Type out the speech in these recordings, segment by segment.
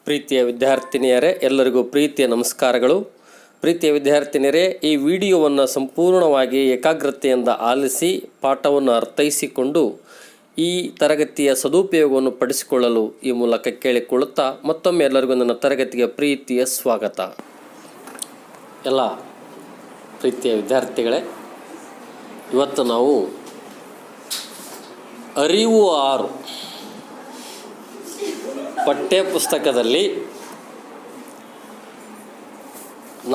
ಪ್ರೀತಿಯ ವಿದ್ಯಾರ್ಥಿನಿಯರೇ, ಎಲ್ಲರಿಗೂ ಪ್ರೀತಿಯ ನಮಸ್ಕಾರಗಳು. ಪ್ರೀತಿಯ ವಿದ್ಯಾರ್ಥಿನಿಯರೇ, ಈ ವಿಡಿಯೋವನ್ನು ಸಂಪೂರ್ಣವಾಗಿ ಏಕಾಗ್ರತೆಯಿಂದ ಆಲಿಸಿ ಪಾಠವನ್ನು ಅರ್ಥೈಸಿಕೊಂಡು ಈ ತರಗತಿಯ ಸದುಪಯೋಗವನ್ನು ಪಡಿಸಿಕೊಳ್ಳಲು ಈ ಮೂಲಕ ಕೇಳಿಕೊಳ್ಳುತ್ತಾ ಮತ್ತೊಮ್ಮೆ ಎಲ್ಲರಿಗೂ ನನ್ನ ತರಗತಿಗೆ ಪ್ರೀತಿಯ ಸ್ವಾಗತ. ಎಲ್ಲ ಪ್ರೀತಿಯ ವಿದ್ಯಾರ್ಥಿಗಳೇ, ಇವತ್ತು ನಾವು ಅರಿವು 6 ಪಠ್ಯ ಪುಸ್ತಕದಲ್ಲಿ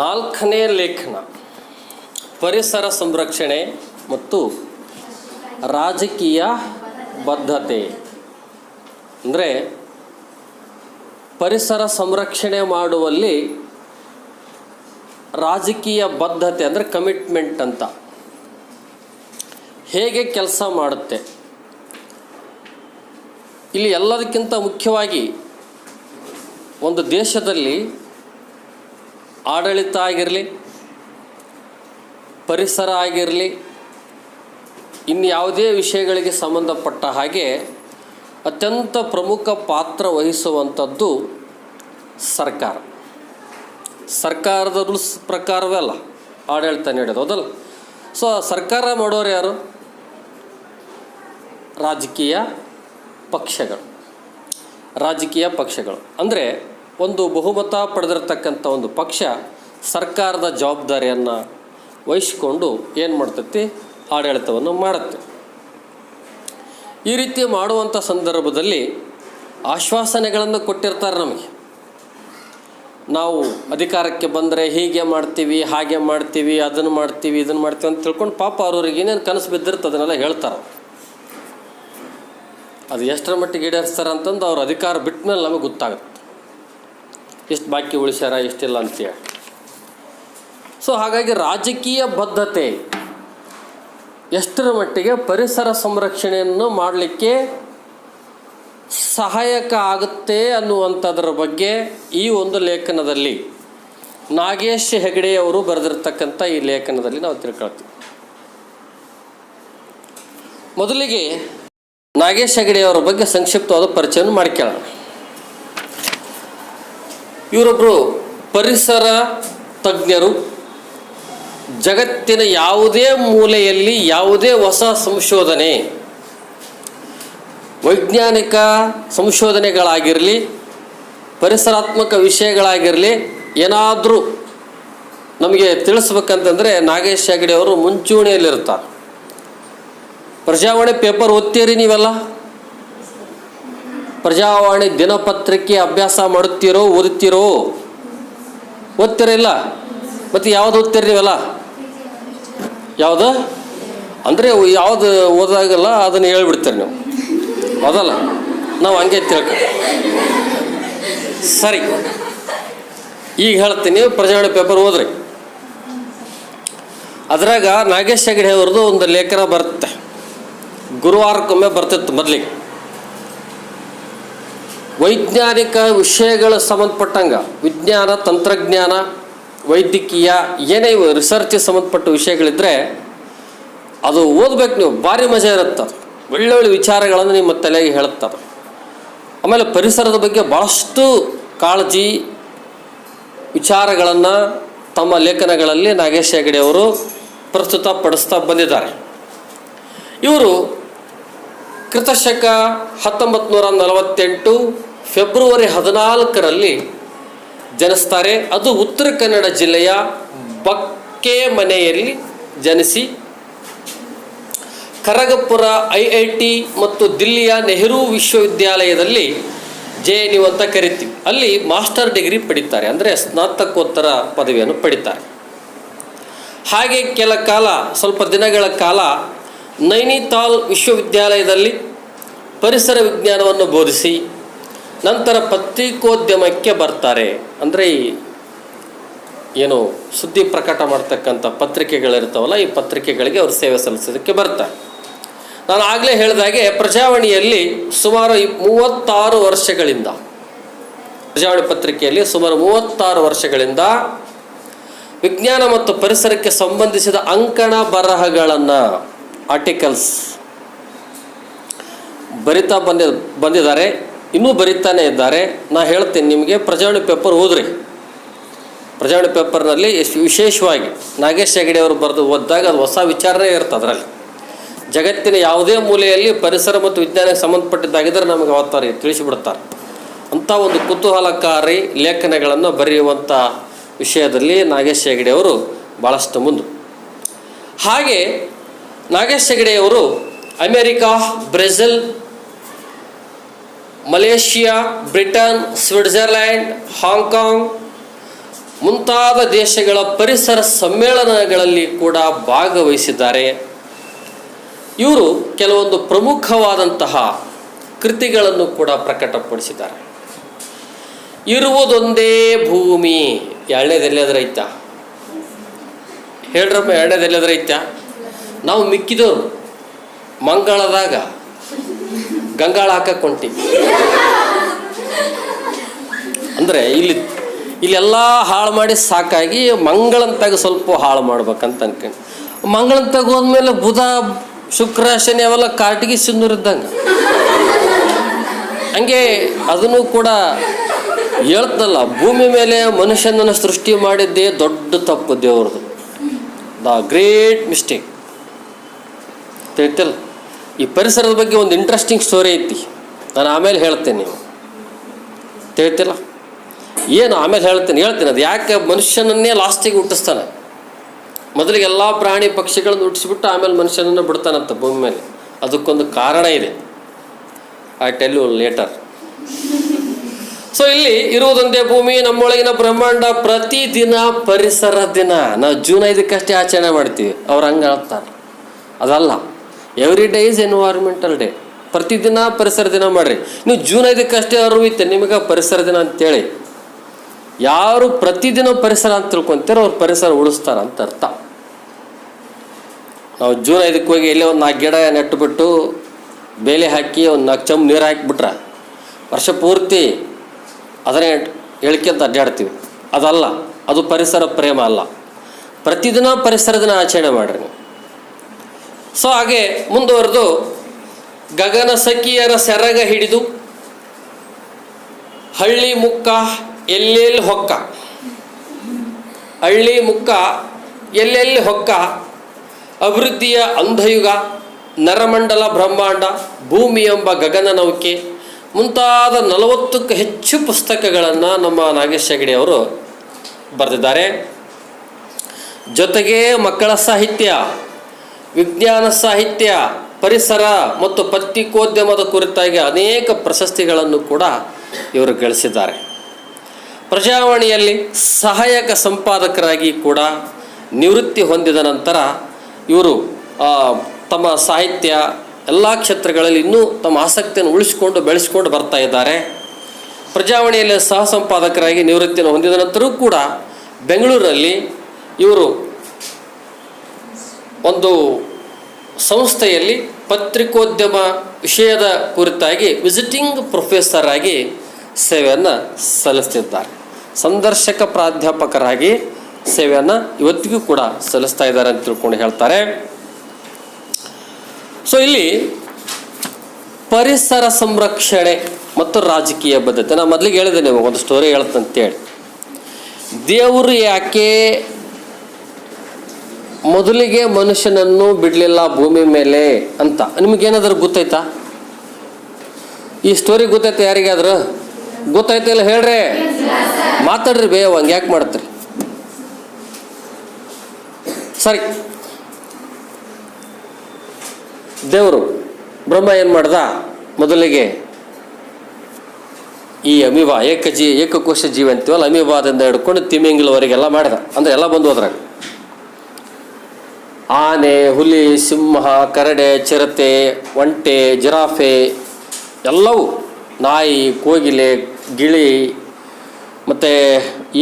4ನೇ ಲೇಖನ ಪರಿಸರ ಸಂರಕ್ಷಣೆ ಮತ್ತು ರಾಜಕೀಯ ಬದ್ಧತೆ. ಅಂದರೆ ಪರಿಸರ ಸಂರಕ್ಷಣೆ ಮಾಡುವಲ್ಲಿ ರಾಜಕೀಯ ಬದ್ಧತೆ ಅಂದರೆ ಕಮಿಟ್ಮೆಂಟ್ ಅಂತ ಹೇಗೆ ಕೆಲಸ ಮಾಡುತ್ತೆ. ಇಲ್ಲಿ ಎಲ್ಲದಕ್ಕಿಂತ ಮುಖ್ಯವಾಗಿ ಒಂದು ದೇಶದಲ್ಲಿ ಆಡಳಿತ ಆಗಿರಲಿ, ಪರಿಸರ ಆಗಿರಲಿ, ಇನ್ಯಾವುದೇ ವಿಷಯಗಳಿಗೆ ಸಂಬಂಧಪಟ್ಟ ಹಾಗೆ ಅತ್ಯಂತ ಪ್ರಮುಖ ಪಾತ್ರ ವಹಿಸುವಂಥದ್ದು ಸರ್ಕಾರ. ಸರ್ಕಾರದ ರೂಲ್ಸ್ ಪ್ರಕಾರವೇ ಅಲ್ಲ ಆಡಳಿತ ನೀಡೋದು, ಹೌದಲ್ಲ? ಸೊ ಸರ್ಕಾರ ಮಾಡೋರು ಯಾರು? ರಾಜಕೀಯ ಪಕ್ಷಗಳು. ಅಂದರೆ ಒಂದು ಬಹುಮತ ಪಡೆದಿರತಕ್ಕಂಥ ಒಂದು ಪಕ್ಷ ಸರ್ಕಾರದ ಜವಾಬ್ದಾರಿಯನ್ನು ವಹಿಸಿಕೊಂಡು ಏನು ಮಾಡ್ತೈತಿ? ಆಡಳಿತವನ್ನು ಮಾಡುತ್ತೆ. ಈ ರೀತಿ ಮಾಡುವಂಥ ಸಂದರ್ಭದಲ್ಲಿ ಆಶ್ವಾಸನೆಗಳನ್ನು ಕೊಟ್ಟಿರ್ತಾರೆ ನಮಗೆ. ನಾವು ಅಧಿಕಾರಕ್ಕೆ ಬಂದರೆ ಹೀಗೆ ಮಾಡ್ತೀವಿ, ಹಾಗೆ ಮಾಡ್ತೀವಿ, ಅದನ್ನು ಮಾಡ್ತೀವಿ, ಇದನ್ನು ಮಾಡ್ತೀವಿ ಅಂತ ತಿಳ್ಕೊಂಡು ಪಾಪ ಅವ್ರಿಗೆ ಏನೇನು ಕನಸು ಬಿದ್ದಿರುತ್ತೆ ಅದನ್ನೆಲ್ಲ ಹೇಳ್ತಾರೆ. ಅದು ಎಷ್ಟರ ಮಟ್ಟಿಗೆ ಈಡೇರಿಸ್ತಾರೆ ಅಂತಂದು ಅವ್ರ ಅಧಿಕಾರ ಬಿಟ್ಟ ಮೇಲೆ ನಮಗೆ ಗೊತ್ತಾಗುತ್ತೆ ಎಷ್ಟು ಬಾಕಿ ಉಳಿಸ್ಯಾರ, ಎಷ್ಟಿಲ್ಲ ಅಂತೇಳಿ. ಸೊ ಹಾಗಾಗಿ ರಾಜಕೀಯ ಬದ್ಧತೆ ಎಷ್ಟರ ಮಟ್ಟಿಗೆ ಪರಿಸರ ಸಂರಕ್ಷಣೆಯನ್ನು ಮಾಡಲಿಕ್ಕೆ ಸಹಾಯಕ ಆಗುತ್ತೆ ಅನ್ನುವಂಥದ್ರ ಬಗ್ಗೆ ಈ ಒಂದು ಲೇಖನದಲ್ಲಿ ನಾಗೇಶ್ ಹೆಗಡೆ ಅವರು ಬರೆದಿರ್ತಕ್ಕಂಥ ಈ ಲೇಖನದಲ್ಲಿ ನಾವು ತಿಳ್ಕೊಳ್ತೀವಿ. ಮೊದಲಿಗೆ ನಾಗೇಶ್ ಹೆಗಡೆ ಅವರ ಬಗ್ಗೆ ಸಂಕ್ಷಿಪ್ತವಾದ ಪರಿಚಯವನ್ನು ಮಾಡಿಕೊಳ್ಳೋಣ. ಇವರೊಬ್ಬರು ಪರಿಸರ ತಜ್ಞರು. ಜಗತ್ತಿನ ಯಾವುದೇ ಮೂಲೆಯಲ್ಲಿ ಯಾವುದೇ ಹೊಸ ಸಂಶೋಧನೆ, ವೈಜ್ಞಾನಿಕ ಸಂಶೋಧನೆಗಳಾಗಿರಲಿ, ಪರಿಸರಾತ್ಮಕ ವಿಷಯಗಳಾಗಿರಲಿ, ಏನಾದರೂ ನಮಗೆ ತಿಳಿಸ್ಬೇಕಂತಂದರೆ ನಾಗೇಶ್ ಹೆಗಡೆ ಅವರು ಮುಂಚೂಣಿಯಲ್ಲಿರ್ತಾರೆ. ಪ್ರಜಾವಾಣಿ ಪೇಪರ್ ಓದ್ತೀರಿ ನೀವೆಲ್ಲ? ಪ್ರಜಾವಾಣಿ ದಿನಪತ್ರಿಕೆ ಅಭ್ಯಾಸ ಮಾಡುತ್ತೀರೋ, ಓದುತ್ತೀರೋ? ಓದ್ತಿರಿಲ್ಲ? ಮತ್ತು ಯಾವುದು ಓದ್ತೀರಿ ನೀವೆಲ್ಲ? ಯಾವುದು ಅಂದರೆ ಯಾವುದು ಓದಾಗಲ್ಲ ಅದನ್ನು ಹೇಳ್ಬಿಡ್ತೀರಿ ನೀವು, ಹೌದಲ್ಲ? ನಾವು ಹಂಗೆ ತಿಳ್ಕೊ. ಸರಿ, ಈಗ ಹೇಳ್ತೀನಿ, ಪ್ರಜಾವಾಣಿ ಪೇಪರ್ ಓದ್ರಿ. ಅದ್ರಾಗ ನಾಗೇಶ್ ಹೆಗಡೆ ಅವ್ರದ್ದು ಒಂದು ಲೇಖನ ಬರುತ್ತೆ, ಗುರುವಾರಕ್ಕೊಮ್ಮೆ ಬರ್ತಿತ್ತು ಮೊದಲಿಗೆ. ವೈಜ್ಞಾನಿಕ ವಿಷಯಗಳ ಸಂಬಂಧಪಟ್ಟಂಗೆ, ವಿಜ್ಞಾನ, ತಂತ್ರಜ್ಞಾನ, ವೈದ್ಯಕೀಯ, ಏನೇ ರಿಸರ್ಚ್ಗೆ ಸಂಬಂಧಪಟ್ಟ ವಿಷಯಗಳಿದ್ದರೆ ಅದು ಓದ್ಬೇಕು ನೀವು. ಭಾರಿ ಮಜಾ ಇರುತ್ತೆ. ಒಳ್ಳೊಳ್ಳೆ ವಿಚಾರಗಳನ್ನು ನಿಮ್ಮ ತಲೆಗೆ ಹೇಳುತ್ತಾರೆ. ಆಮೇಲೆ ಪರಿಸರದ ಬಗ್ಗೆ ಭಾಳಷ್ಟು ಕಾಳಜಿ ವಿಚಾರಗಳನ್ನು ತಮ್ಮ ಲೇಖನಗಳಲ್ಲಿ ನಾಗೇಶ್ ಹೆಗಡೆ ಅವರು ಪ್ರಸ್ತುತಪಡಿಸ್ತಾ ಬಂದಿದ್ದಾರೆ. ಇವರು ಕ್ರಿಸ್ತಶಕ 1948 ಫೆಬ್ರವರಿ 14ರಲ್ಲಿ ಜನಿಸ್ತಾರೆ. ಅದು ಉತ್ತರ ಕನ್ನಡ ಜಿಲ್ಲೆಯ ಬಕ್ಕೆ ಮನೆಯಲ್ಲಿ ಜನಿಸಿ ಖರಗಪುರ IIT ಮತ್ತು ದಿಲ್ಲಿಯ ನೆಹರು ವಿಶ್ವವಿದ್ಯಾಲಯದಲ್ಲಿ JNU ಅಂತ ಕರಿತೀವಿ, ಅಲ್ಲಿ ಮಾಸ್ಟರ್ ಡಿಗ್ರಿ ಪಡಿತಾರೆ, ಅಂದರೆ ಸ್ನಾತಕೋತ್ತರ ಪದವಿಯನ್ನು ಪಡಿತಾರೆ. ಹಾಗೆ ಸ್ವಲ್ಪ ದಿನಗಳ ಕಾಲ ನೈನಿತಾಲ್ ವಿಶ್ವವಿದ್ಯಾಲಯದಲ್ಲಿ ಪರಿಸರ ವಿಜ್ಞಾನವನ್ನು ಬೋಧಿಸಿ ನಂತರ ಪತ್ರಿಕೋದ್ಯಮಕ್ಕೆ ಬರ್ತಾರೆ. ಅಂದರೆ ಏನು ಸುದ್ದಿ ಪ್ರಕಟ ಮಾಡ್ತಕ್ಕಂಥ ಪತ್ರಿಕೆಗಳಿರ್ತಾವಲ್ಲ, ಈ ಪತ್ರಿಕೆಗಳಿಗೆ ಅವರು ಸೇವೆ ಸಲ್ಲಿಸೋದಕ್ಕೆ ಬರ್ತಾರೆ. ನಾನು ಆಗಲೇ ಹೇಳಿದಾಗೆ ಪ್ರಜಾವಾಣಿಯಲ್ಲಿ ಸುಮಾರು 36 ವರ್ಷಗಳಿಂದ, ಪ್ರಜಾವಾಣಿ ಪತ್ರಿಕೆಯಲ್ಲಿ ಸುಮಾರು 36 ವರ್ಷಗಳಿಂದ ವಿಜ್ಞಾನ ಮತ್ತು ಪರಿಸರಕ್ಕೆ ಸಂಬಂಧಿಸಿದ ಅಂಕಣ ಬರಹಗಳನ್ನು, ಆರ್ಟಿಕಲ್ಸ್ ಬರಿತಾ ಬಂದಿದ್ದಾರೆ. ಇನ್ನೂ ಬರೀತಾನೆ ಇದ್ದಾರೆ. ನಾ ಹೇಳ್ತೀನಿ ನಿಮಗೆ, ಪ್ರಜಾವಾಣಿ ಪೇಪರ್ ಓದ್ರಿ. ಪ್ರಜಾವಾಣಿ ಪೇಪರ್ನಲ್ಲಿ ವಿಶೇಷವಾಗಿ ನಾಗೇಶ್ ಹೆಗಡೆ ಅವರು ಬರೆದು ಓದಿದಾಗ ಅದು ಹೊಸ ವಿಚಾರನೇ ಇರುತ್ತೆ. ಅದರಲ್ಲಿ ಜಗತ್ತಿನ ಯಾವುದೇ ಮೂಲೆಯಲ್ಲಿ ಪರಿಸರ ಮತ್ತು ವಿಜ್ಞಾನಕ್ಕೆ ಸಂಬಂಧಪಟ್ಟಿದ್ದಾಗಿದ್ದರೆ ನಮಗೆ ಅವತ್ತಾರೆ ತಿಳಿಸಿಬಿಡ್ತಾರೆ. ಅಂಥ ಒಂದು ಕುತೂಹಲಕಾರಿ ಲೇಖನಗಳನ್ನು ಬರೆಯುವಂಥ ವಿಷಯದಲ್ಲಿ ನಾಗೇಶ್ ಹೆಗಡೆ ಅವರು ಭಾಳಷ್ಟು ಮುಂದೆ. ಹಾಗೆ ನಾಗೇಶ್ ಹೆಗಡೆಯವರು America, Brazil, Malaysia, Britain, Switzerland, Hong Kong ಮುಂತಾದ ದೇಶಗಳ ಪರಿಸರ ಸಮ್ಮೇಳನಗಳಲ್ಲಿ ಕೂಡ ಭಾಗವಹಿಸಿದ್ದಾರೆ. ಇವರು ಕೆಲವೊಂದು ಪ್ರಮುಖವಾದಂತಹ ಕೃತಿಗಳನ್ನು ಕೂಡ ಪ್ರಕಟಪಡಿಸಿದ್ದಾರೆ. ಇರುವುದೊಂದೇ ಭೂಮಿ, ಎರಡನೇದೆಲ್ಲದ್ರೈತ ಹೇಳ್ರಮ್ಮ, ಎರಡನೇದೆಲ್ಲದ್ರೈತ. ನಾವು ಮಿಕ್ಕಿದವರು ಮಂಗಳದಾಗ ಗಂಗಾಳ ಹಾಕಕ್ಕೆ ಹೊಂಟಿವಿ. ಅಂದರೆ ಇಲ್ಲೆಲ್ಲ ಹಾಳು ಮಾಡಿ ಸಾಕಾಗಿ ಮಂಗಳಂತಾಗ ಸ್ವಲ್ಪ ಹಾಳು ಮಾಡ್ಬೇಕಂತ ಅನ್ಕೊಂಡು, ಮಂಗಳಂತಾಗ ಹೋದ್ಮೇಲೆ ಬುಧ, ಶುಕ್ರ, ಶನಿ ಅವೆಲ್ಲ ಕಾಟಿಗೆ ಸಿಂದೂರಿದ್ದಂಗೆ. ಹಂಗೆ ಅದನ್ನು ಕೂಡ ಹೇಳ್ತಲ್ಲ, ಭೂಮಿ ಮೇಲೆ ಮನುಷ್ಯನನ್ನು ಸೃಷ್ಟಿ ಮಾಡಿದ್ದೇ ದೊಡ್ಡ ತಪ್ಪು ದೇವ್ರದ್ದು, ದ ಗ್ರೇಟ್ ಮಿಸ್ಟೇಕ್. ತಿಳಿತಲ್ಲ. ಈ ಪರಿಸರದ ಬಗ್ಗೆ ಒಂದು ಇಂಟ್ರೆಸ್ಟಿಂಗ್ ಸ್ಟೋರಿ ಐತಿ, ನಾನು ಆಮೇಲೆ ಹೇಳ್ತೇನೆ. ನೀವು ತಿಳಿತಿಲ್ಲ ಏನು, ಆಮೇಲೆ ಹೇಳ್ತೀನಿ. ಅದು ಯಾಕೆ ಮನುಷ್ಯನನ್ನೇ ಲಾಸ್ಟಿಗೆ ಹುಟ್ಟಿಸ್ತಾನೆ. ಮೊದಲಿಗೆ ಎಲ್ಲ ಪ್ರಾಣಿ ಪಕ್ಷಿಗಳನ್ನು ಹುಟ್ಟಿಸ್ಬಿಟ್ಟು ಆಮೇಲೆ ಮನುಷ್ಯನನ್ನು ಬಿಡ್ತಾನಂತ ಭೂಮಿ ಮೇಲೆ. ಅದಕ್ಕೊಂದು ಕಾರಣ ಇದೆ, I tell you later. So ಇಲ್ಲಿ ಇರುವುದೊಂದೇ ಭೂಮಿ, ನಮ್ಮೊಳಗಿನ ಬ್ರಹ್ಮಾಂಡ, ಪ್ರತಿದಿನ ಪರಿಸರ ದಿನ. ನಾವು ಜೂನ್ 5 ಆಚರಣೆ ಮಾಡ್ತೀವಿ, ಅವ್ರು ಹಂಗೆ ಹೇಳ್ತಾರೆ. ಅದಲ್ಲ, every day is environmental day. ಪ್ರತಿದಿನ ಪರಿಸರ ದಿನ ಮಾಡಿರಿ. ನೀವು ಜೂನ್ 5 ಅರಿವಿತ್ತೆ ನಿಮಗೆ ಪರಿಸರ ದಿನ ಅಂತೇಳಿ. ಯಾರು ಪ್ರತಿದಿನ ಪರಿಸರ ಅಂತ ತಿಳ್ಕೊತಾರೋ ಅವ್ರು ಪರಿಸರ ಉಳಿಸ್ತಾರ ಅಂತ ಅರ್ಥ. ನಾವು ಜೂನ್ 5 ಹೋಗಿ ಎಲ್ಲೇ ಒಂದು 4 ಗಿಡ ನೆಟ್ಟುಬಿಟ್ಟು ಬೇಲೆ ಹಾಕಿ ಒಂದು 4 ಚಮ್ ನೀರು ಹಾಕಿಬಿಟ್ರೆ ವರ್ಷ ಪೂರ್ತಿ ಅದನ್ನೇ ಹೇಳ್ಕೊಂತ ಅಡ್ಡಾಡ್ತೀವಿ. ಅದಲ್ಲ, ಅದು ಪರಿಸರ ಪ್ರೇಮ ಅಲ್ಲ. ಪ್ರತಿದಿನ ಪರಿಸರ ದಿನ ಆಚರಣೆ ಮಾಡಿರಿ ನೀವು. ಸೊ ಹಾಗೆ ಮುಂದುವರೆದು, ಗಗನ ಸಖಿಯರ ಸೆರಗ ಹಿಡಿದು ಹಳ್ಳಿ ಮುಕ್ಕ ಎಲ್ಲೆಲ್ಲಿ ಹೊಕ್ಕ, ಹಳ್ಳಿ ಮುಕ್ಕ ಎಲ್ಲೆಲ್ಲಿ ಹೊಕ್ಕ, ಅಭಿವೃದ್ಧಿಯ ಅಂಧಯುಗ, ನರಮಂಡಲ ಬ್ರಹ್ಮಾಂಡ, ಭೂಮಿ ಎಂಬ ಗಗನ ನೌಕೆ ಮುಂತಾದ 40ಕ್ಕೂ ಹೆಚ್ಚು ಪುಸ್ತಕಗಳನ್ನು ನಮ್ಮ ನಾಗೇಶ್ ಹೆಗಡೆ ಅವರು ಬರೆದಿದ್ದಾರೆ. ಜೊತೆಗೆ ಮಕ್ಕಳ ಸಾಹಿತ್ಯ, ವಿಜ್ಞಾನ ಸಾಹಿತ್ಯ, ಪರಿಸರ ಮತ್ತು ಪತ್ರಿಕೋದ್ಯಮದ ಕುರಿತಾಗಿ ಅನೇಕ ಪ್ರಶಸ್ತಿಗಳನ್ನು ಕೂಡ ಇವರು ಗಳಿಸಿದ್ದಾರೆ. ಪ್ರಜಾವಾಣಿಯಲ್ಲಿ ಸಹಾಯಕ ಸಂಪಾದಕರಾಗಿ ಕೂಡ ನಿವೃತ್ತಿ ಹೊಂದಿದ ನಂತರ ಇವರು ತಮ್ಮ ಸಾಹಿತ್ಯ ಎಲ್ಲ ಕ್ಷೇತ್ರಗಳಲ್ಲಿ ಇನ್ನೂ ತಮ್ಮ ಆಸಕ್ತಿಯನ್ನು ಉಳಿಸಿಕೊಂಡು ಬೆಳೆಸಿಕೊಂಡು ಬರ್ತಾ ಇದ್ದಾರೆ. ಪ್ರಜಾವಾಣಿಯಲ್ಲಿ ಸಹ ಸಂಪಾದಕರಾಗಿ ನಿವೃತ್ತಿಯನ್ನು ಹೊಂದಿದ ನಂತರವೂ ಕೂಡ ಬೆಂಗಳೂರಲ್ಲಿ ಇವರು ಒಂದು ಸಂಸ್ಥೆಯಲ್ಲಿ ಪತ್ರಿಕೋದ್ಯಮ ವಿಷಯದ ಕುರಿತಾಗಿ ವಿಸಿಟಿಂಗ್ ಪ್ರೊಫೆಸರ್ ಆಗಿ ಸೇವೆಯನ್ನು ಸಲ್ಲಿಸ್ತಿದ್ದಾರೆ. ಸಂದರ್ಶಕ ಪ್ರಾಧ್ಯಾಪಕರಾಗಿ ಸೇವೆಯನ್ನು ಇವತ್ತಿಗೂ ಕೂಡ ಸಲ್ಲಿಸ್ತಾ ಇದ್ದಾರೆ ಅಂತ ತಿಳ್ಕೊಂಡು ಹೇಳ್ತಾರೆ. ಸೊ ಇಲ್ಲಿ ಪರಿಸರ ಸಂರಕ್ಷಣೆ ಮತ್ತು ರಾಜಕೀಯ ಬದ್ಧತೆ, ನಾನು ಮೊದಲಿಗೆ ಹೇಳಿದೆ ನಿಮಗೆ ಒಂದು ಸ್ಟೋರಿ ಹೇಳ್ತಂತೇಳಿ. ದೇವರು ಯಾಕೆ ಮೊದಲಿಗೆ ಮನುಷ್ಯನನ್ನು ಬಿಡಲಿಲ್ಲ ಭೂಮಿ ಮೇಲೆ ಅಂತ ನಿಮಗೇನಾದ್ರೂ ಗೊತ್ತಾಯ್ತಾ? ಈ ಸ್ಟೋರಿ ಗೊತ್ತಾಯ್ತಾ? ಯಾರಿಗಾದ್ರೂ ಗೊತ್ತಾಯ್ತಿಲ್ಲ ಹೇಳ್ರಿ, ಮಾತಾಡ್ರಿ ಬೇವ, ಹಂಗೆ ಯಾಕೆ ಮಾಡ್ತೀರಿ? ಸರಿ, ದೇವರು ಬ್ರಹ್ಮ ಏನು ಮಾಡ್ದ? ಮೊದಲಿಗೆ ಈ ಅಮೀಬಾ ಏಕಕೋಶ ಜೀವಿ ಅಂತೀವಲ್ಲ, ಅಮೀಬಾದಿಂದ ಹಿಡ್ಕೊಂಡು ತಿಮಿಂಗಿಲವರೆಗೆಲ್ಲ ಮಾಡ್ದ. ಅಂದರೆ ಎಲ್ಲ ಬಂದು ಹೋದ್ರಾಗ ಆನೆ, ಹುಲಿ, ಸಿಂಹ, ಕರಡೆ, ಚಿರತೆ, ಒಂಟೆ, ಜಿರಾಫೆ ಎಲ್ಲವೂ, ನಾಯಿ, ಕೋಗಿಲೆ, ಗಿಳಿ, ಮತ್ತು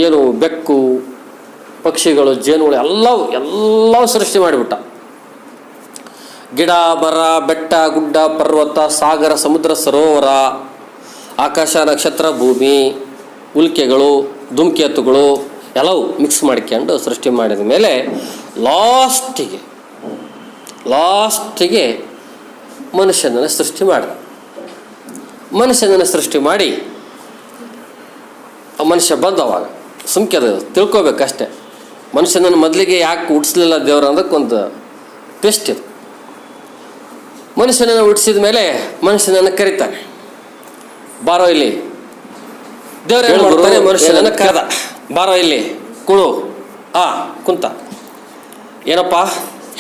ಏನು ಬೆಕ್ಕು, ಪಕ್ಷಿಗಳು, ಜೇನುಗಳು ಎಲ್ಲವೂ ಸೃಷ್ಟಿ ಮಾಡಿಬಿಟ್ಟ. ಗಿಡ, ಮರ, ಬೆಟ್ಟ, ಗುಡ್ಡ, ಪರ್ವತ, ಸಾಗರ, ಸಮುದ್ರ, ಸರೋವರ, ಆಕಾಶ, ನಕ್ಷತ್ರ, ಭೂಮಿ, ಉಲ್ಕೆಗಳು, ಧೂಮಕೇತುಗಳು ಎಲ್ಲವೂ ಮಿಕ್ಸ್ ಮಾಡ್ಕೊಂಡು ಸೃಷ್ಟಿ ಮಾಡಿದ ಮೇಲೆ ಲಾಸ್ಟಿಗೆ ಮನುಷ್ಯನನ್ನು ಸೃಷ್ಟಿ ಮಾಡಿದ. ಮನುಷ್ಯನನ್ನು ಸೃಷ್ಟಿ ಮಾಡಿ ಆ ಮನುಷ್ಯ ಬಂದವಾಗ ಸುಮ್ಕೆ ತಿಳ್ಕೊಬೇಕಷ್ಟೆ. ಮನುಷ್ಯನನ್ನು ಮೊದಲಿಗೆ ಯಾಕೆ ಹುಟ್ಟಿಸ್ಲಿಲ್ಲ ದೇವರು ಅನ್ನೋದಕ್ಕೊಂದು ಟ್ವಿಸ್ಟ್ ಇದು. ಮನುಷ್ಯನನ್ನು ಹುಟ್ಟಿಸಿದ ಮೇಲೆ ಮನುಷ್ಯನನ್ನು ಕರೀತಾನೆ, ಬಾರೋ ಇಲ್ಲಿ. ದೇವ್ರು ಏನು ಮಾಡ್ತಾನೆ, ಮನುಷ್ಯನನ್ನು ಕರೆದ, ಬಾರೋ ಇಲ್ಲಿ ಕುಳು. ಕುಂತ. ಏನಪ್ಪ,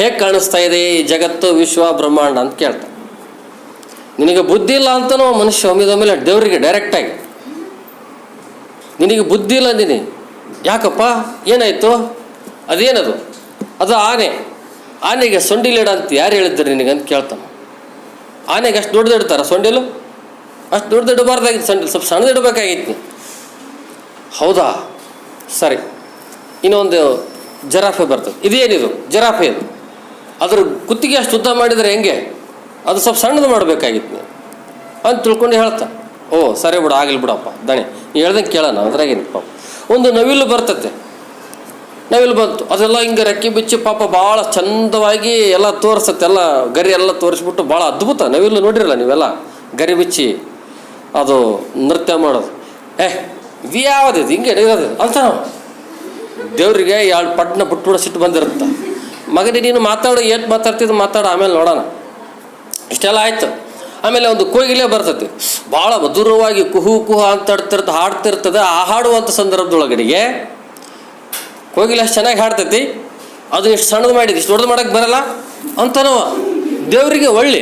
ಹೇಗೆ ಕಾಣಿಸ್ತಾ ಇದೆ ಈ ಜಗತ್ತು, ವಿಶ್ವ, ಬ್ರಹ್ಮಾಂಡ ಅಂತ ಕೇಳ್ತಾನೆ. ನಿನಗೆ ಬುದ್ಧಿ ಇಲ್ಲ ಅಂತನೋ ಮನುಷ್ಯ ಒಮ್ಮಿದೊಮ್ಮೆಲೆ ದೇವರಿಗೆ ಡೈರೆಕ್ಟಾಗಿ, ನಿನಗೆ ಬುದ್ಧಿ ಇಲ್ಲ ಅಂದಿನಿ. ಯಾಕಪ್ಪ, ಏನಾಯಿತು? ಅದೇನದು? ಅದು ಆನೆಗೆ ಸೊಂಡಿಲಿಡ ಅಂತ ಯಾರು ಹೇಳಿದ್ದಾರೆ ನಿನಗಂತ ಕೇಳ್ತಾನೆ. ಆನೆಗೆ ಅಷ್ಟು ದೊಡ್ಡದಿಡ್ತಾರ ಸೊಂಡಿಲು? ಅಷ್ಟು ದೊಡ್ಡದಿಡಬಾರ್ದಾಗಿತ್ತು ಸೊಂಡಿಲು, ಸ್ವಲ್ಪ ಸಣ್ಣದಿಡಬೇಕಾಗಿತ್ತು. ಹೌದಾ, ಸರಿ. ಇನ್ನೊಂದು ಜರಾಫೆ ಬರ್ತದೆ. ಇದೇನಿದು? ಜರಾಫೆ ಇದು. ಅದ್ರ ಕುತ್ತಿಗೆ ಅಷ್ಟು ಉದ್ದ ಮಾಡಿದರೆ ಹೆಂಗೆ? ಅದು ಸ್ವಲ್ಪ ಸಣ್ಣದು ಮಾಡಬೇಕಾಗಿತ್ತು ನೀವು ಅಂತ ತಿಳ್ಕೊಂಡು ಹೇಳ್ತಾ. ಓ ಸರಿ ಬಿಡು, ಆಗಲಿ ಬಿಡಪ್ಪ ದಣೆ, ನೀವು ಹೇಳ್ದಂಗೆ ಕೇಳೋಣ, ಅದ್ರಾಗೇನು ಪಾಪ. ಒಂದು ನವಿಲು ಬರ್ತತೆ. ನವಿಲು ಬಂತು, ಅದೆಲ್ಲ ಹಿಂಗೆ ರೆಕ್ಕೆ ಬಿಚ್ಚಿ ಪಾಪ ಭಾಳ ಚಂದವಾಗಿ ಎಲ್ಲ ತೋರಿಸತ್ತೆ, ಎಲ್ಲ ಗರಿ ಎಲ್ಲ ತೋರಿಸ್ಬಿಟ್ಟು ಭಾಳ ಅದ್ಭುತ. ನವಿಲು ನೋಡಿರಲ್ಲ ನೀವೆಲ್ಲ, ಗರಿ ಬಿಚ್ಚಿ ಅದು ನೃತ್ಯ ಮಾಡೋದು. ಯಾವುದಿದು ಹಿಂಗೆ ಇರೋದು ಅಂತ ನಾವು ದೇವ್ರಿಗೆ ಎರಡು ಪಟ್ನ ಬಿಟ್ಬಿಡೋ ಸಿಟ್ಟು ಬಂದಿರುತ್ತೆ. ಮಗನೇ ನೀನು ಮಾತಾಡು, ಏನು ಮಾತಾಡ್ತಿದ್ದು ಮಾತಾಡು, ಆಮೇಲೆ ನೋಡೋಣ. ಇಷ್ಟೆಲ್ಲ ಆಯಿತು. ಆಮೇಲೆ ಒಂದು ಕೋಗಿಲೆ ಬರ್ತೈತಿ, ಭಾಳ ಮಧುರವಾಗಿ ಕುಹು ಕುಹು ಅಂತ ಹಾಡ್ತಿರ್ತದೆ. ಆ ಹಾಡುವಂಥ ಸಂದರ್ಭದೊಳಗಡೆಗೆ ಕೋಗಿಲೆ ಅಷ್ಟು ಚೆನ್ನಾಗಿ ಹಾಡ್ತೈತಿ, ಅದು ಎಷ್ಟು ಸಣ್ಣದು ಮಾಡಿದ್ದು, ಇಷ್ಟು ದೊಡ್ಡದು ಮಾಡೋಕ್ಕೆ ಬರಲ್ಲ ಅಂತನೋ ದೇವರಿಗೆ ಒಳ್ಳೆ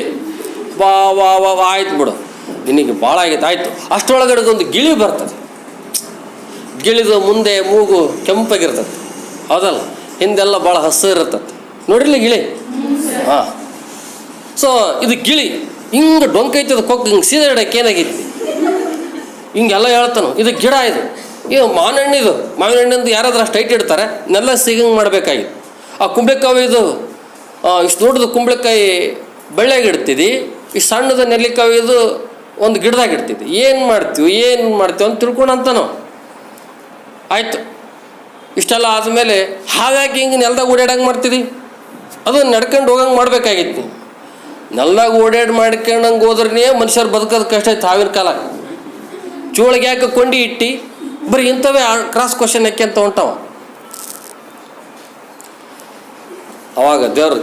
ವಾ ವಾ ವಾ ವಾ ಆಯ್ತು ಬಿಡು, ನಿನಗೆ ಭಾಳ ಆಗೈತೆ ಆಯಿತು. ಅಷ್ಟರೊಳಗಡೆ ಒಂದು ಗಿಳಿ ಬರ್ತದೆ. ಗಿಳಿದು ಮುಂದೆ ಮೂಗು ಕೆಂಪಾಗಿರ್ತದೆ, ಹೌದಲ್ಲ, ಹಿಂದೆಲ್ಲ ಭಾಳ ಹಸಿರಿರ್ತದೆ. ನೋಡಿರಲಿ ಗಿಳಿ? ಸೊ ಇದು ಗಿಳಿ ಹಿಂಗೆ ಡೊಂಕೈತದ ಕೊಕ್ಕೆ ಹಿಂಗೆ ಸೀದಾ ಇಡಕ್ಕೆ ಏನಾಗೈತಿ ಹಿಂಗೆಲ್ಲ ಹೇಳ್ತಾನು. ಇದು ಗಿಡ, ಇದು ಮಾವಿನ ಹಣ್ಣಿದು. ಮಾವಿನ ಹಣ್ಣಿಂದು ಯಾರಾದ್ರೂ ಅಷ್ಟು ಹೈಟ್ ಇಡ್ತಾರೆ, ನೆಲ್ಲ ಸಿಗಂಗೆ ಮಾಡಬೇಕಾಗಿತ್ತು. ಆ ಕುಂಬಳಕಾಯಿ ಇದು ಇಷ್ಟು ದೊಡ್ಡದು ಕುಂಬಳಕಾಯಿ ಬೆಳ್ಳಿಯಾಗಿ ಇಡ್ತಿದ್ದಿ, ಈ ಸಣ್ಣದ ನೆಲ್ಲಿಕಾಯಿ ಇದು ಒಂದು ಗಿಡದಾಗ ಇಡ್ತಿದ್ದಿ. ಏನು ಮಾಡ್ತೀವಿ ಅಂತ ತಿಳ್ಕೊಂಡು ಅಂತಾನು. ಆಯಿತು, ಇಷ್ಟೆಲ್ಲ ಆದಮೇಲೆ ಹಾಗಾಗಿ ಹಿಂಗೆ ನೆಲದಾಗ ಓಡಾಡಂಗೆ ಮಾಡ್ತಿದ್ದಿ, ಅದು ನಡ್ಕೊಂಡು ಹೋಗಂಗೆ ಮಾಡ್ಬೇಕಾಗಿತ್ತು. ನೆಲದಾಗ ಮಾಡ್ಕೊಂಡಂಗೆ ಹೋದ್ರೇ ಮನುಷ್ಯರು ಬದುಕೋದು ಕಷ್ಟ ಆಯ್ತು. ಆಗಿನ ಕಾಲ ಚೋಳಿಗೆ ಯಾಕೆ ಕೊಂಡಿ ಇಟ್ಟು ಬರೀ ಇಂಥವೇ ಕ್ರಾಸ್ ಕ್ವಶನ್ ಯಾಕೆ ಅಂತ ಹೊಂಟವ. ಅವಾಗ ದೇವ್ರು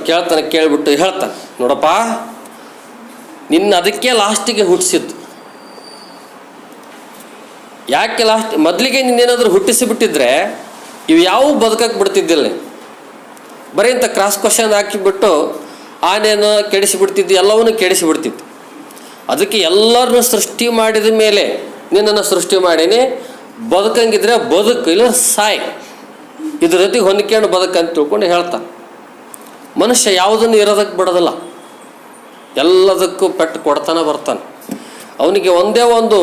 ಕೇಳ್ಬಿಟ್ಟು ಹೇಳ್ತಾನೆ, ನೋಡಪ್ಪ ನಿನ್ನ ಅದಕ್ಕೆ ಲಾಸ್ಟಿಗೆ ಹುಟ್ಟಿಸಿದ್ದು. ಯಾಕೆ ಲಾಸ್ಟ್? ಮೊದಲಿಗೆ ನಿನ್ನೇನಾದರೂ ಹುಟ್ಟಿಸಿಬಿಟ್ಟಿದ್ರೆ ಇವು ಯಾವ ಬದುಕಕ್ಕೆ ಬಿಡ್ತಿದ್ದಿಲ್ಲ. ಬರೀ ಇಂಥ ಕ್ರಾಸ್ ಕ್ವಶನ್ ಹಾಕಿಬಿಟ್ಟು ಆನೆಯನ್ನು ಕೆಡಿಸಿಬಿಡ್ತಿದ್ದು, ಎಲ್ಲವನ್ನೂ ಕೆಡಿಸಿಬಿಡ್ತಿತ್ತು. ಅದಕ್ಕೆ ಎಲ್ಲರನ್ನೂ ಸೃಷ್ಟಿ ಮಾಡಿದ ಮೇಲೆ ನಿನ್ನನ್ನು ಸೃಷ್ಟಿ ಮಾಡೀನಿ, ಬದುಕಂಗಿದ್ರೆ ಬದುಕು, ಇಲ್ಲ ಸಾಯ್, ಇದ್ರ ಜೊತೆಗೆ ಹೊಂದ್ಕೊಂಡು ಬದುಕಂತ ತಿಳ್ಕೊಂಡು ಹೇಳ್ತಾನೆ. ಮನುಷ್ಯ ಯಾವುದನ್ನು ಇರೋದಕ್ಕೆ ಬಿಡೋದಿಲ್ಲ, ಎಲ್ಲದಕ್ಕೂ ಪೆಟ್ಟು ಕೊಡ್ತಾನೆ ಬರ್ತಾನೆ. ಅವನಿಗೆ ಒಂದೇ ಒಂದು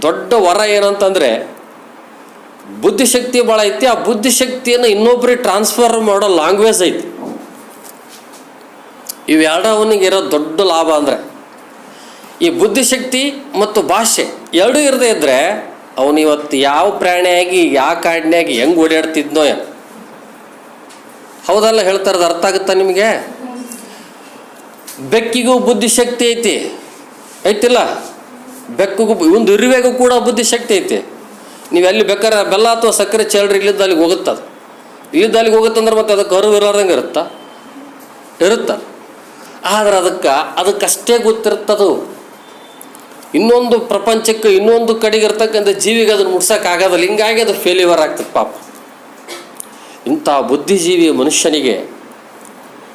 ದೊಡ್ಡ ವರ ಏನಂತಂದರೆ ಬುದ್ಧಿಶಕ್ತಿ ಭಾಳ ಐತಿ. ಆ ಬುದ್ಧಿಶಕ್ತಿಯನ್ನು ಇನ್ನೊಬ್ಬರಿಗೆ ಟ್ರಾನ್ಸ್ಫರ್ ಮಾಡೋ ಲ್ಯಾಂಗ್ವೇಜ್ ಐತಿ. ಇವೆರಡು ಅವನಿಗೆ ಇರೋ ದೊಡ್ಡ ಲಾಭ. ಅಂದರೆ ಈ ಬುದ್ಧಿಶಕ್ತಿ ಮತ್ತು ಭಾಷೆ ಎರಡೂ ಇರದೇ ಇದ್ದರೆ ಅವನು ಇವತ್ತು ಯಾವ ಪ್ರಾಣಿಯಾಗಿ ಯಾವ ಕಾಡಿನಾಗಿ ಹೆಂಗೆ ಓಡಾಡ್ತಿದ್ನೋ ಏನು. ಹೌದಲ್ಲ ಹೇಳ್ತಾರದು ಅರ್ಥ ಆಗುತ್ತಾ ನಿಮಗೆ? ಬೆಕ್ಕಿಗೂ ಬುದ್ಧಿಶಕ್ತಿ ಐತಿಲ್ಲ? ಬೆಕ್ಕಿಗೂ ಒಂದು ಇರುವೆಗೂ ಕೂಡ ಬುದ್ಧಿಶಕ್ತಿ ಐತಿ. ನೀವು ಅಲ್ಲಿ ಬೇಕಾದ್ರೆ ಬೆಲ್ಲ ಅಥವಾ ಸಕ್ಕರೆ ಚೆಲ್ರಿ, ಇಲ್ಲಿದ್ದ ಅಲ್ಲಿಗೆ ಹೋಗುತ್ತದು. ಇಲ್ಲಿದ್ದ ಅಲ್ಲಿಗೆ ಹೋಗುತ್ತಂದ್ರೆ ಮತ್ತೆ ಅದಕ್ಕೆ ಕರು ಇರೋದಂಗೆ ಇರುತ್ತ. ಆದ್ರೆ ಅದಕ್ಕಷ್ಟೇ ಗೊತ್ತಿರ್ತದು. ಇನ್ನೊಂದು ಪ್ರಪಂಚಕ್ಕೆ ಇನ್ನೊಂದು ಕಡೆಗೆ ಇರ್ತಕ್ಕಂಥ ಜೀವಿಗೆ ಅದನ್ನು ಮುಟ್ಸೋಕ್ಕಾಗೋದಿಲ್ಲ. ಹಿಂಗಾಗಿ ಅದು ಫೇಲ್ಯೂರ್ ಆಗ್ತದೆ ಪಾಪ. ಇಂಥ ಬುದ್ಧಿಜೀವಿ ಮನುಷ್ಯನಿಗೆ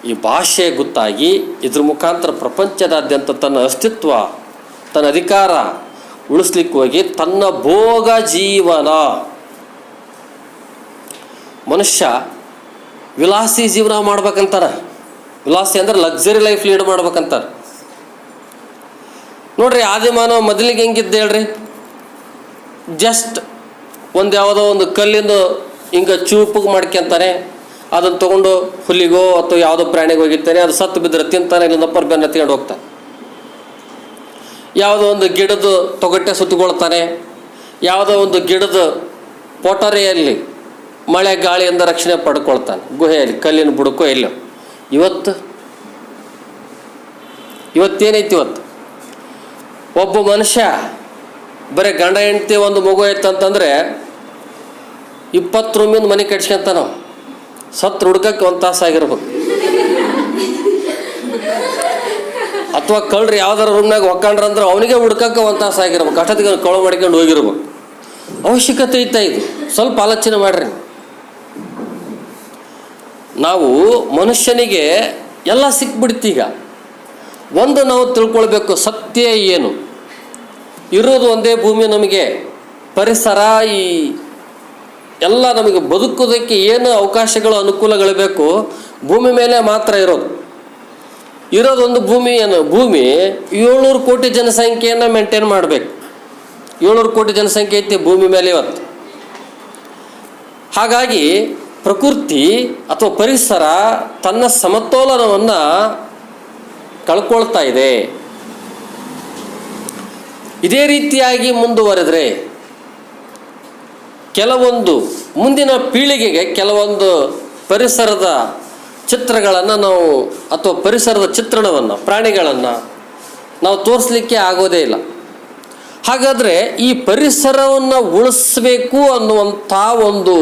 ಈ ಭಾಷೆ ಗೊತ್ತಾಗಿ ಇದ್ರ ಮುಖಾಂತರ ಪ್ರಪಂಚದಾದ್ಯಂತ ತನ್ನ ಅಸ್ತಿತ್ವ, ತನ್ನ ಅಧಿಕಾರ ಉಳಿಸ್ಲಿಕ್ಕೆ ಹೋಗಿ ತನ್ನ ಭೋಗ ಜೀವನ, ಮನುಷ್ಯ ವಿಲಾಸಿ ಜೀವನ ಮಾಡ್ಬೇಕಂತಾರೆ. ವಿಲಾಸಿ ಅಂದರೆ ಲಕ್ಸರಿ ಲೈಫ್ ಲೀಡ್ ಮಾಡ್ಬೇಕಂತಾರೆ. ನೋಡ್ರಿ, ಆದಿಮಾನವ ಮೊದಲಿಗೆ ಹೆಂಗಿದ್ದ ಹೇಳ್ರಿ? ಜಸ್ಟ್ ಯಾವುದೋ ಒಂದು ಕಲ್ಲಿಂದು ಹಿಂಗೆ ಚೂಪಿಗೆ ಮಾಡ್ಕೊಂತಾನೆ, ಅದನ್ನು ತೊಗೊಂಡು ಹುಲ್ಲಿಗೋ ಅಥವಾ ಯಾವುದೋ ಪ್ರಾಣಿಗೆ ಹೋಗಿರ್ತಾನೆ, ಅದು ಸತ್ತು ಬಿದ್ದರೆ ತಿಂತಾನೆ, ಇಲ್ಲೊಂದಪ್ಪರ್ ಬೆನ್ನ ಎತ್ಕೊಂಡು ಹೋಗ್ತಾನೆ. ಯಾವುದೋ ಒಂದು ಗಿಡದ ತೊಗಟೆ ಸುತ್ತಕೊಳ್ತಾನೆ, ಯಾವುದೋ ಒಂದು ಗಿಡದ ಪೊಟರೆಯಲ್ಲಿ ಮಳೆ ಗಾಳಿಯಿಂದ ರಕ್ಷಣೆ ಪಡ್ಕೊಳ್ತಾನೆ, ಗುಹೆಯಲ್ಲಿ ಕಲ್ಲಿನ ಬುಡಕೋ ಎಲ್ಲೋ. ಇವತ್ತೇನೈತಿ? ಒಬ್ಬ ಮನುಷ್ಯ ಬರೀ ಗಂಡ ಹೆಂಡತಿ ಒಂದು ಮಗು ಐತಂತಂದರೆ 20 ರೂಮಿಂದ ಮನೆ ಕಟ್ಸ್ಕೊಂತ ನಾವು ಸತ್ತು ಹುಡ್ಕಕ್ಕೆ 1 ತಾಸು ಆಗಿರ್ಬೇಕು. ಅಥವಾ ಕಳ್ರಿ ಯಾವ್ದಾರ ರೂಮ್ನಾಗ ಒಕ್ಕೊಂಡ್ರಂದ್ರೆ ಅವನಿಗೆ ಹುಡ್ಕಕ್ಕೆ 1 ತಾಸು ಆಗಿರ್ಬೇಕು. ಅಷ್ಟೊತ್ತಿಗೆ ಕಳು ಮಾಡ್ಕೊಂಡು ಹೋಗಿರ್ಬೇಕು. ಅವಶ್ಯಕತೆ ಐತಾ ಇದು? ಸ್ವಲ್ಪ ಆಲೋಚನೆ ಮಾಡ್ರಿ. ನಾವು ಮನುಷ್ಯನಿಗೆ ಎಲ್ಲ ಸಿಕ್ಬಿಡ್ತೀಗ. ಒಂದು ನಾವು ತಿಳ್ಕೊಳ್ಬೇಕು, ಸತ್ಯ ಏನು? ಇರೋದು ಒಂದೇ ಭೂಮಿ, ನಮಗೆ ಪರಿಸರ, ಈ ಎಲ್ಲ ನಮಗೆ ಬದುಕೋದಕ್ಕೆ ಏನು ಅವಕಾಶಗಳು ಅನುಕೂಲಗಳು ಬೇಕು ಭೂಮಿ ಮೇಲೆ ಮಾತ್ರ ಇರೋದೊಂದು ಭೂಮಿ. ಏನು ಭೂಮಿ 700 ಕೋಟಿ ಜನಸಂಖ್ಯೆಯನ್ನು ಮೇಂಟೈನ್ ಮಾಡಬೇಕು. 700 ಕೋಟಿ ಜನಸಂಖ್ಯೆ ಐತಿ ಭೂಮಿ ಮೇಲೆ ಇವತ್ತು. ಹಾಗಾಗಿ ಪ್ರಕೃತಿ ಅಥವಾ ಪರಿಸರ ತನ್ನ ಸಮತೋಲನವನ್ನು ಕಳ್ಕೊಳ್ತಾ ಇದೆ. ಇದೇ ರೀತಿಯಾಗಿ ಮುಂದುವರೆದರೆ ಕೆಲವೊಂದು ಮುಂದಿನ ಪೀಳಿಗೆಗೆ ಕೆಲವೊಂದು ಪರಿಸರದ ಚಿತ್ರಗಳನ್ನು ನಾವು ಅಥವಾ ಪರಿಸರದ ಚಿತ್ರಣವನ್ನು, ಪ್ರಾಣಿಗಳನ್ನು ನಾವು ತೋರಿಸಲಿಕ್ಕೆ ಆಗೋದೇ ಇಲ್ಲ. ಹಾಗಾದರೆ ಈ ಪರಿಸರವನ್ನು ಉಳಿಸಬೇಕು ಅನ್ನುವಂಥ ಒಂದು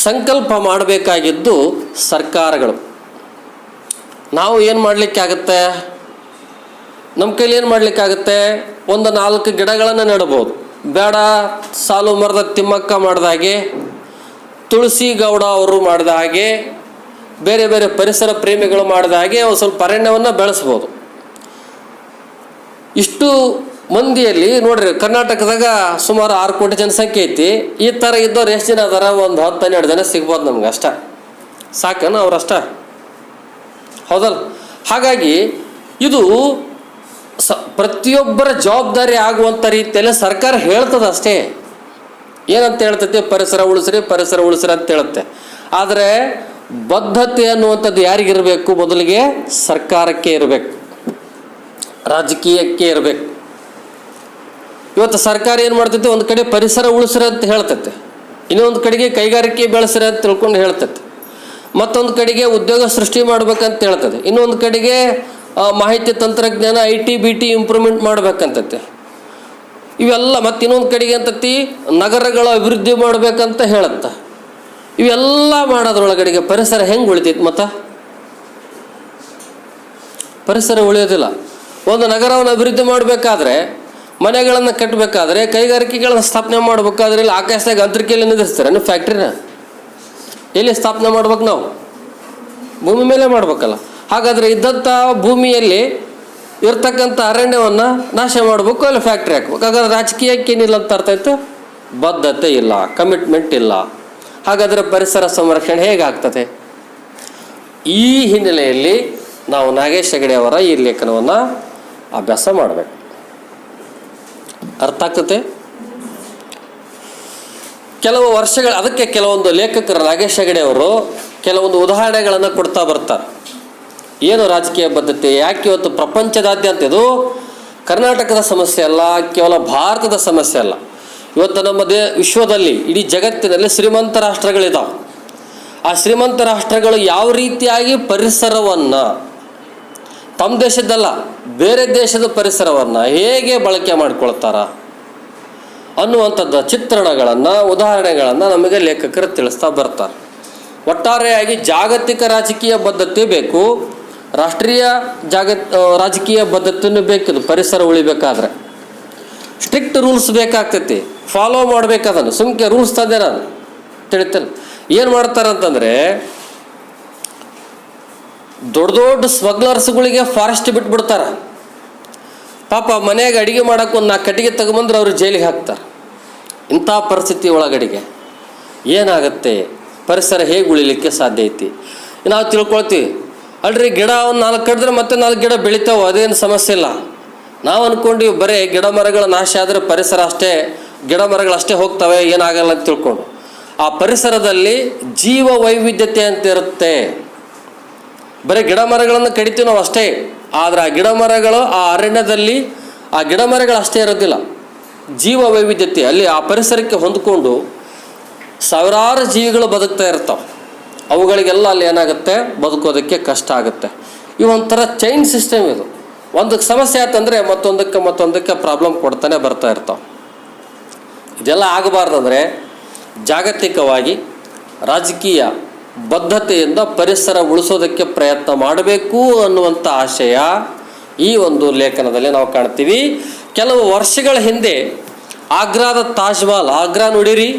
ಸಂಕಲ್ಪ ಮಾಡಬೇಕಾಗಿದ್ದು ಸರ್ಕಾರಗಳು. ನಾವು ಏನು ಮಾಡಲಿಕ್ಕಾಗತ್ತೆ? ನಮ್ಮ ಕೈಲಿ ಏನು ಮಾಡಲಿಕ್ಕಾಗತ್ತೆ? ಒಂದು 4 ಗಿಡಗಳನ್ನು ನೆಡ್ಬೋದು. ಬೇಡ ಸಾಲು ಮರದ ತಿಮ್ಮಕ್ಕ ಮಾಡಿದ ಹಾಗೆ, ತುಳಸಿ ಗೌಡ ಅವರು ಮಾಡಿದ ಹಾಗೆ, ಬೇರೆ ಬೇರೆ ಪರಿಸರ ಪ್ರೇಮಿಗಳು ಮಾಡಿದ ಹಾಗೆ ಒಂದು ಸ್ವಲ್ಪ ಅರಣ್ಯವನ್ನು ಬೆಳೆಸ್ಬೋದು. ಇಷ್ಟು ಮಂದಿಯಲ್ಲಿ ನೋಡ್ರಿ, ಕರ್ನಾಟಕದಾಗ ಸುಮಾರು 6 ಕೋಟಿ ಜನಸಂಖ್ಯೆ ಐತಿ. ಈ ಥರ ಇದ್ದವ್ರು ಎಷ್ಟು ಜನ ಅದಾರ? ಒಂದು 10-12 ಜನ ಸಿಗ್ಬೋದು ನಮ್ಗೆ. ಅಷ್ಟ ಸಾಕನ? ಅವ್ರಷ್ಟ ಹೌದಲ್ಲ? ಹಾಗಾಗಿ ಇದು ಪ್ರತಿಯೊಬ್ಬರ ಜವಾಬ್ದಾರಿ ಆಗುವಂಥ ರೀತಿಯಲ್ಲಿ ಸರ್ಕಾರ ಹೇಳ್ತದೆ ಅಷ್ಟೇ. ಏನಂತ ಹೇಳ್ತೈತಿ? ಪರಿಸರ ಉಳಿಸ್ರಿ, ಪರಿಸರ ಉಳಿಸ್ರಿ ಅಂತ ಹೇಳುತ್ತೆ. ಆದರೆ ಬದ್ಧತೆ ಅನ್ನುವಂಥದ್ದು ಯಾರಿಗಿರಬೇಕು? ಮೊದಲಿಗೆ ಸರ್ಕಾರಕ್ಕೆ ಇರಬೇಕು, ರಾಜಕೀಯಕ್ಕೆ ಇರಬೇಕು. ಇವತ್ತು ಸರ್ಕಾರ ಏನು ಮಾಡ್ತೈತಿ? ಒಂದು ಕಡೆ ಪರಿಸರ ಉಳಿಸ್ರಿ ಅಂತ ಹೇಳ್ತೈತೆ, ಇನ್ನೊಂದು ಕಡೆಗೆ ಕೈಗಾರಿಕೆ ಬೆಳೆಸ್ರಿ ಅಂತ ತಿಳ್ಕೊಂಡು ಹೇಳ್ತೈತೆ, ಮತ್ತೊಂದು ಕಡೆಗೆ ಉದ್ಯೋಗ ಸೃಷ್ಟಿ ಮಾಡ್ಬೇಕಂತ ಹೇಳ್ತದೆ, ಇನ್ನೊಂದು ಕಡೆಗೆ ಮಾಹಿತಿ ತಂತ್ರಜ್ಞಾನ IT ಇಂಪ್ರೂವ್ಮೆಂಟ್ ಮಾಡ್ಬೇಕಂತೈತೆ. ಇವೆಲ್ಲ ಮತ್ತು ಇನ್ನೊಂದು ಕಡೆಗೆ ಅಂತತಿ ನಗರಗಳ ಅಭಿವೃದ್ಧಿ ಮಾಡ್ಬೇಕಂತ ಹೇಳುತ್ತೆ. ಇವೆಲ್ಲ ಮಾಡೋದ್ರೊಳಗಡೆಗೆ ಪರಿಸರ ಹೆಂಗೆ ಉಳಿತೈತಿ? ಮತ್ತು ಪರಿಸರ ಉಳಿಯೋದಿಲ್ಲ. ಒಂದು ನಗರವನ್ನು ಅಭಿವೃದ್ಧಿ ಮಾಡಬೇಕಾದ್ರೆ, ಮನೆಗಳನ್ನು ಕಟ್ಟಬೇಕಾದ್ರೆ, ಕೈಗಾರಿಕೆಗಳನ್ನು ಸ್ಥಾಪನೆ ಮಾಡಬೇಕಾದ್ರೆ ಇಲ್ಲಿ ಆಕಾಶದಾಗ ಅಂತರಿಕೆಯಲ್ಲಿ ನಿಲ್ಲಿಸ್ತಾರೆ. ನೀವು ಫ್ಯಾಕ್ಟ್ರಿನ ಎಲ್ಲಿ ಸ್ಥಾಪನೆ ಮಾಡ್ಬೇಕು? ನಾವು ಭೂಮಿ ಮೇಲೆ ಮಾಡ್ಬೇಕಲ್ಲ. ಹಾಗಾದರೆ ಇದ್ದಂಥ ಭೂಮಿಯಲ್ಲಿ ಇರ್ತಕ್ಕಂಥ ಅರಣ್ಯವನ್ನು ನಾಶ ಮಾಡಬೇಕು, ಅಲ್ಲಿ ಫ್ಯಾಕ್ಟ್ರಿ ಹಾಕ್ಬೇಕು. ಹಾಗಾದ್ರೆ ರಾಜಕೀಯಕ್ಕೆ ಏನಿಲ್ಲ ಅಂತ ಅರ್ಥ ಆಯ್ತು? ಬದ್ಧತೆ ಇಲ್ಲ, ಕಮಿಟ್ಮೆಂಟ್ ಇಲ್ಲ. ಹಾಗಾದರೆ ಪರಿಸರ ಸಂರಕ್ಷಣೆ ಹೇಗಾಗ್ತದೆ? ಈ ಹಿನ್ನೆಲೆಯಲ್ಲಿ ನಾವು ನಾಗೇಶ್ ಹೆಗಡೆ ಅವರ ಈ ಲೇಖನವನ್ನು ಅಭ್ಯಾಸ ಮಾಡಬೇಕು. ಅರ್ಥ ಆಗ್ತದೆ? ಕೆಲವು ವರ್ಷಗಳ ಅದಕ್ಕೆ ಕೆಲವೊಂದು ಲೇಖಕರು ನಾಗೇಶ್ ಹೆಗಡೆ ಅವರು ಕೆಲವೊಂದು ಉದಾಹರಣೆಗಳನ್ನು ಕೊಡ್ತಾ ಬರ್ತಾರೆ. ಏನು ರಾಜಕೀಯ ಬದ್ಧತೆ? ಯಾಕೆ ಇವತ್ತು ಪ್ರಪಂಚದಾದ್ಯಂತ, ಇದು ಕರ್ನಾಟಕದ ಸಮಸ್ಯೆ ಅಲ್ಲ, ಕೇವಲ ಭಾರತದ ಸಮಸ್ಯೆ ಅಲ್ಲ. ಇವತ್ತು ನಮ್ಮ ವಿಶ್ವದಲ್ಲಿ, ಇಡೀ ಜಗತ್ತಿನಲ್ಲಿ ಶ್ರೀಮಂತ ರಾಷ್ಟ್ರಗಳಿದ್ದಾವೆ. ಆ ಶ್ರೀಮಂತ ರಾಷ್ಟ್ರಗಳು ಯಾವ ರೀತಿಯಾಗಿ ಪರಿಸರವನ್ನು, ತಮ್ಮ ದೇಶದ್ದಲ್ಲ ಬೇರೆ ದೇಶದ ಪರಿಸರವನ್ನು ಹೇಗೆ ಬಳಕೆ ಮಾಡಿಕೊಳ್ತಾರ ಅನ್ನುವಂಥದ್ದು ಚಿತ್ರಣಗಳನ್ನು, ಉದಾಹರಣೆಗಳನ್ನು ನಮಗೆ ಲೇಖಕರು ತಿಳಿಸ್ತಾ ಬರ್ತಾರೆ. ಒಟ್ಟಾರೆಯಾಗಿ ಜಾಗತಿಕ ರಾಜಕೀಯ ಬದ್ಧತೆ ಬೇಕು, ರಾಷ್ಟ್ರೀಯ ರಾಜಕೀಯ ಬದ್ಧತೆಯೂ ಬೇಕಿದು. ಪರಿಸರ ಉಳಿಬೇಕಾದ್ರೆ ಸ್ಟ್ರಿಕ್ಟ್ ರೂಲ್ಸ್ ಬೇಕಾಗ್ತೈತಿ, ಫಾಲೋ ಮಾಡಬೇಕದನ್ನು. ಸುಮ್ಕೆ ರೂಲ್ಸ್ ತಂದೆ ನಾನು ತಿಳಿತೇನೆ. ಏನು ಮಾಡ್ತಾರಂತಂದರೆ, ದೊಡ್ಡ ದೊಡ್ಡ ಸ್ಮಗ್ಲರ್ಸ್ಗಳಿಗೆ ಫಾರೆಸ್ಟ್ ಬಿಟ್ಬಿಡ್ತಾರೆ. ಪಾಪ ಮನೆಯಾಗ ಅಡುಗೆ ಮಾಡೋಕೆ ಒಂದು 4 ಕಟ್ಟಿಗೆ ತಗೊಂಬಂದ್ರೆ ಅವರು ಜೈಲಿಗೆ ಹಾಕ್ತಾರೆ. ಇಂಥ ಪರಿಸ್ಥಿತಿ ಒಳಗಡೆಗೆ ಏನಾಗುತ್ತೆ? ಪರಿಸರ ಹೇಗೆ ಉಳಿಲಿಕ್ಕೆ ಸಾಧ್ಯ ಐತಿ? ನಾವು ತಿಳ್ಕೊಳ್ತೀವಿ, ಅಲ್ರಿ ಗಿಡ ಒಂದು 4 ಕಡಿದ್ರೆ ಮತ್ತೆ 4 ಗಿಡ ಬೆಳಿತಾವೆ, ಅದೇನು ಸಮಸ್ಯೆ ಇಲ್ಲ. ನಾವು ಅಂದ್ಕೊಂಡು ಬರೀ ಗಿಡ ಮರಗಳ ನಾಶ ಆದರೆ ಪರಿಸರ ಅಷ್ಟೇ, ಗಿಡ ಮರಗಳಷ್ಟೇ ಹೋಗ್ತವೆ, ಏನಾಗಲ್ಲ ಅಂತ ತಿಳ್ಕೊಂಡು. ಆ ಪರಿಸರದಲ್ಲಿ ಜೀವ ವೈವಿಧ್ಯತೆ ಅಂತ ಇರುತ್ತೆ. ಬರೀ ಗಿಡ ಮರಗಳನ್ನು ಕಡಿತೀವಿ ನಾವು ಅಷ್ಟೇ, ಆದರೆ ಆ ಗಿಡ ಮರಗಳು ಆ ಅರಣ್ಯದಲ್ಲಿ ಆ ಗಿಡ ಮರಗಳು ಅಷ್ಟೇ ಇರೋದಿಲ್ಲ, ಜೀವ ವೈವಿಧ್ಯತೆ ಅಲ್ಲಿ ಆ ಪರಿಸರಕ್ಕೆ ಹೊಂದ್ಕೊಂಡು ಸಾವಿರಾರು ಜೀವಿಗಳು ಬದುಕ್ತಾ ಇರ್ತಾವೆ. ಅವುಗಳಿಗೆಲ್ಲ ಅಲ್ಲಿ ಏನಾಗುತ್ತೆ? ಬದುಕೋದಕ್ಕೆ ಕಷ್ಟ ಆಗುತ್ತೆ. ಇವೊಂಥರ ಚೈನ್ ಸಿಸ್ಟಮ್ ಇದು. ಒಂದಕ್ಕೆ ಸಮಸ್ಯೆ ಆಯ್ತಂದರೆ ಮತ್ತೊಂದಕ್ಕೆ ಪ್ರಾಬ್ಲಮ್ ಕೊಡ್ತಾನೆ ಬರ್ತಾ ಇರ್ತಾವೆ. ಇದೆಲ್ಲ ಆಗಬಾರ್ದಂದರೆ ಜಾಗತಿಕವಾಗಿ ರಾಜಕೀಯ ಬದ್ಧತೆಯಿಂದ ಪರಿಸರ ಉಳಿಸೋದಕ್ಕೆ ಪ್ರಯತ್ನ ಮಾಡಬೇಕು ಅನ್ನುವಂಥ ಆಶಯ ಈ ಒಂದು ಲೇಖನದಲ್ಲಿ ನಾವು ಕಾಣ್ತೀವಿ. ಕೆಲವು ವರ್ಷಗಳ ಹಿಂದೆ ಆಗ್ರಾದ ತಾಜ್ ಮಹಲ್, ಆಗ್ರಾ ನೋಡಿರಿ,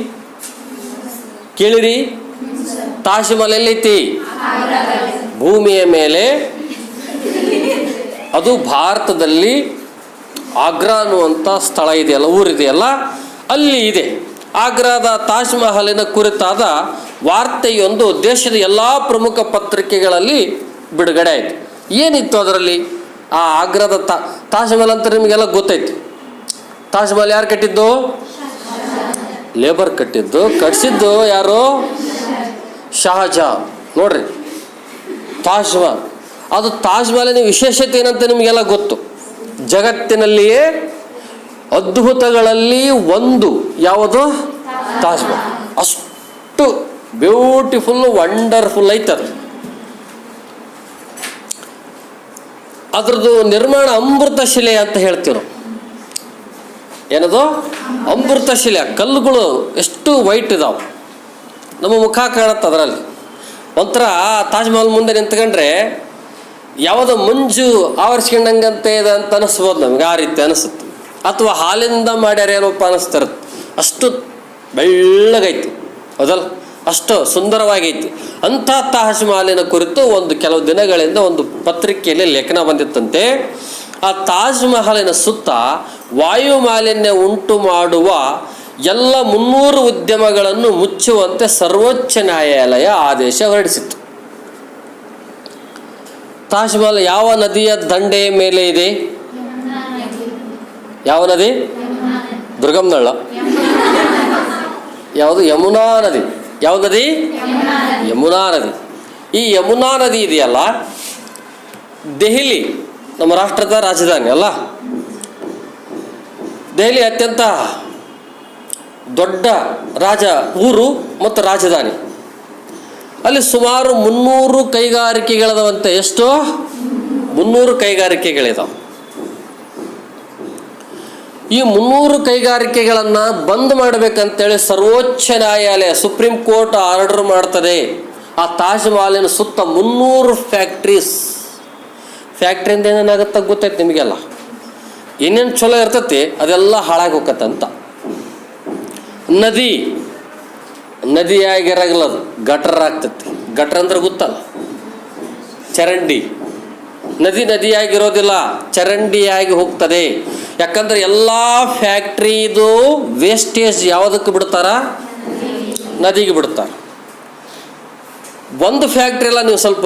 ಕೇಳಿರಿ, ತಾಜ್ ಮಹಲ್ ಎಲ್ಲೈತಿ? ಭೂಮಿಯ ಮೇಲೆ. ಅದು ಭಾರತದಲ್ಲಿ ಆಗ್ರಾ ಅನ್ನುವಂಥ ಸ್ಥಳ ಇದೆಯಲ್ಲ, ಊರಿದೆಯಲ್ಲ, ಅಲ್ಲಿ ಇದೆ. ಆಗ್ರಾದ ತಾಜ್ ಮಹಲಿನ ಕುರಿತಾದ ವಾರ್ತೆಯೊಂದು ದೇಶದ ಎಲ್ಲ ಪ್ರಮುಖ ಪತ್ರಿಕೆಗಳಲ್ಲಿ ಬಿಡುಗಡೆ ಆಯಿತು. ಏನಿತ್ತು ಅದರಲ್ಲಿ? ಆ ಆಗ್ರಾದ ತಾಜ್ ಮಹಲ್ ಅಂತ ನಿಮಗೆಲ್ಲ ಗೊತ್ತೈತಿ. ತಾಜ್ ಮಹಲ್ ಯಾರು ಕಟ್ಟಿದ್ದು? ಲೇಬರ್ ಕಟ್ಟಿದ್ದು. ಕಟ್ಟಿಸಿದ್ದು ಯಾರು? ಶಹಜಹಾನ್. ನೋಡ್ರಿ, ತಾಜ್ ಮಹಲ್. ಅದು ತಾಜ್ ಮಹಲಿನ ವಿಶೇಷತೆ ಏನಂತ ನಿಮಗೆಲ್ಲ ಗೊತ್ತು. ಜಗತ್ತಿನಲ್ಲಿಯೇ ಅದ್ಭುತಗಳಲ್ಲಿ ಒಂದು ಯಾವುದು? ತಾಜ್ ಮಹಲ್. ಅಷ್ಟು ಬ್ಯೂಟಿಫುಲ್, ವಂಡರ್ಫುಲ್ ಐತದು. ಅದ್ರದ್ದು ನಿರ್ಮಾಣ ಅಮೃತ ಶಿಲೆ ಅಂತ ಹೇಳ್ತೀವಿ ನಾವು. ಏನದು? ಅಮೃತ ಶಿಲೆ. ಕಲ್ಲುಗಳು ಎಷ್ಟು ವೈಟ್ ಇದಾವೆ, ನಮ್ಮ ಮುಖ ಕಾಣುತ್ತೆ ಅದರಲ್ಲಿ. ಒಂಥರ ತಾಜ್ ಮಹಲ್ ಮುಂದೆ ನಿಂತ್ಕೊಂಡ್ರೆ ಯಾವುದೋ ಮಂಜು ಆವರಿಸ್ಕೊಂಡಂಗಂತೆ ಇದೆ ಅಂತ ಅನಿಸ್ಬೋದು ನಮ್ಗೆ. ಆ ರೀತಿ ಅನಿಸುತ್ತೆ. ಅಥವಾ ಹಾಲಿಂದ ಮಾಡ್ಯಾರ ಏನಪ್ಪ ಅನಿಸ್ತಿರುತ್ತೆ. ಅಷ್ಟು ಬೆಳ್ಳಗೈತಿ, ಹೌದಲ್ಲ? ಅಷ್ಟು ಸುಂದರವಾಗೈತಿ. ಅಂಥ ತಾಜ್ ಮಹಲಿನ ಕುರಿತು ಕೆಲವು ದಿನಗಳಿಂದ ಒಂದು ಪತ್ರಿಕೆಯಲ್ಲಿ ಲೇಖನ ಬಂದಿತ್ತಂತೆ. ಆ ತಾಜ್ ಮಹಲಿನ ಸುತ್ತ ವಾಯು ಮಾಲಿನ್ಯ ಉಂಟು ಮಾಡುವ ಎಲ್ಲ 300 ಉದ್ಯಮಗಳನ್ನು ಮುಚ್ಚುವಂತೆ ಸರ್ವೋಚ್ಚ ನ್ಯಾಯಾಲಯ ಆದೇಶ ಹೊರಡಿಸಿತ್ತು. ತಾಜ್ ಮಹಲ್ ಯಾವ ನದಿಯ ದಂಡೆಯ ಮೇಲೆ ಇದೆ? ಯಾವ ನದಿ? ದುರ್ಗಮ್ನಳ್ಳ. ಯಾವುದು? ಯಮುನಾ ನದಿ. ಯಾವ ನದಿ? ಯಮುನಾ ನದಿ. ಈ ಯಮುನಾ ನದಿ ಇದೆಯಲ್ಲ, ದೆಹಲಿ ನಮ್ಮ ರಾಷ್ಟ್ರದ ರಾಜಧಾನಿ ಅಲ್ಲ. ದೆಹಲಿ ಅತ್ಯಂತ ದೊಡ್ಡ ಊರು ಮತ್ತು ರಾಜಧಾನಿ. ಅಲ್ಲಿ ಸುಮಾರು 300 ಕೈಗಾರಿಕೆಗಳಿದಾವಂತೆ. ಎಷ್ಟು? 300 ಕೈಗಾರಿಕೆಗಳಿದಾವೆ. ಈ 300 ಕೈಗಾರಿಕೆಗಳನ್ನು ಬಂದ್ ಮಾಡಬೇಕಂತೇಳಿ ಸರ್ವೋಚ್ಚ ನ್ಯಾಯಾಲಯ, ಸುಪ್ರೀಂ ಕೋರ್ಟ್ ಆರ್ಡರ್ ಮಾಡ್ತದೆ. ಆ ತಾಜ್ ಮಹಲಿನ ಸುತ್ತ 300 ಫ್ಯಾಕ್ಟ್ರಿಯಿಂದ ಏನೇನಾಗುತ್ತೆ ಗೊತ್ತೈತೆ ನಿಮಗೆಲ್ಲ. ಏನೇನು ಚಲೋ ಇರ್ತೈತಿ ಅದೆಲ್ಲ ಹಾಳಾಗಿ ಹೋಗತ್ತಂತ. ನದಿಯಾಗಿರಗಲದು ಗಟ್ರ ಆಗ್ತೈತಿ. ಗಟ್ರ ಅಂದ್ರೆ ಗೊತ್ತಲ್ಲ, ಚರಂಡಿ. ನದಿಯಾಗಿರೋದಿಲ್ಲ, ಚರಂಡಿಯಾಗಿ ಹೋಗ್ತದೆ. ಯಾಕಂದ್ರೆ ಎಲ್ಲ ಫ್ಯಾಕ್ಟ್ರಿದು ವೇಸ್ಟೇಜ್ ಯಾವುದಕ್ಕೆ ಬಿಡ್ತಾರ? ನದಿಗೆ ಬಿಡ್ತಾರ. ಒಂದು ಫ್ಯಾಕ್ಟ್ರಿ ಎಲ್ಲ ನೀವು ಸ್ವಲ್ಪ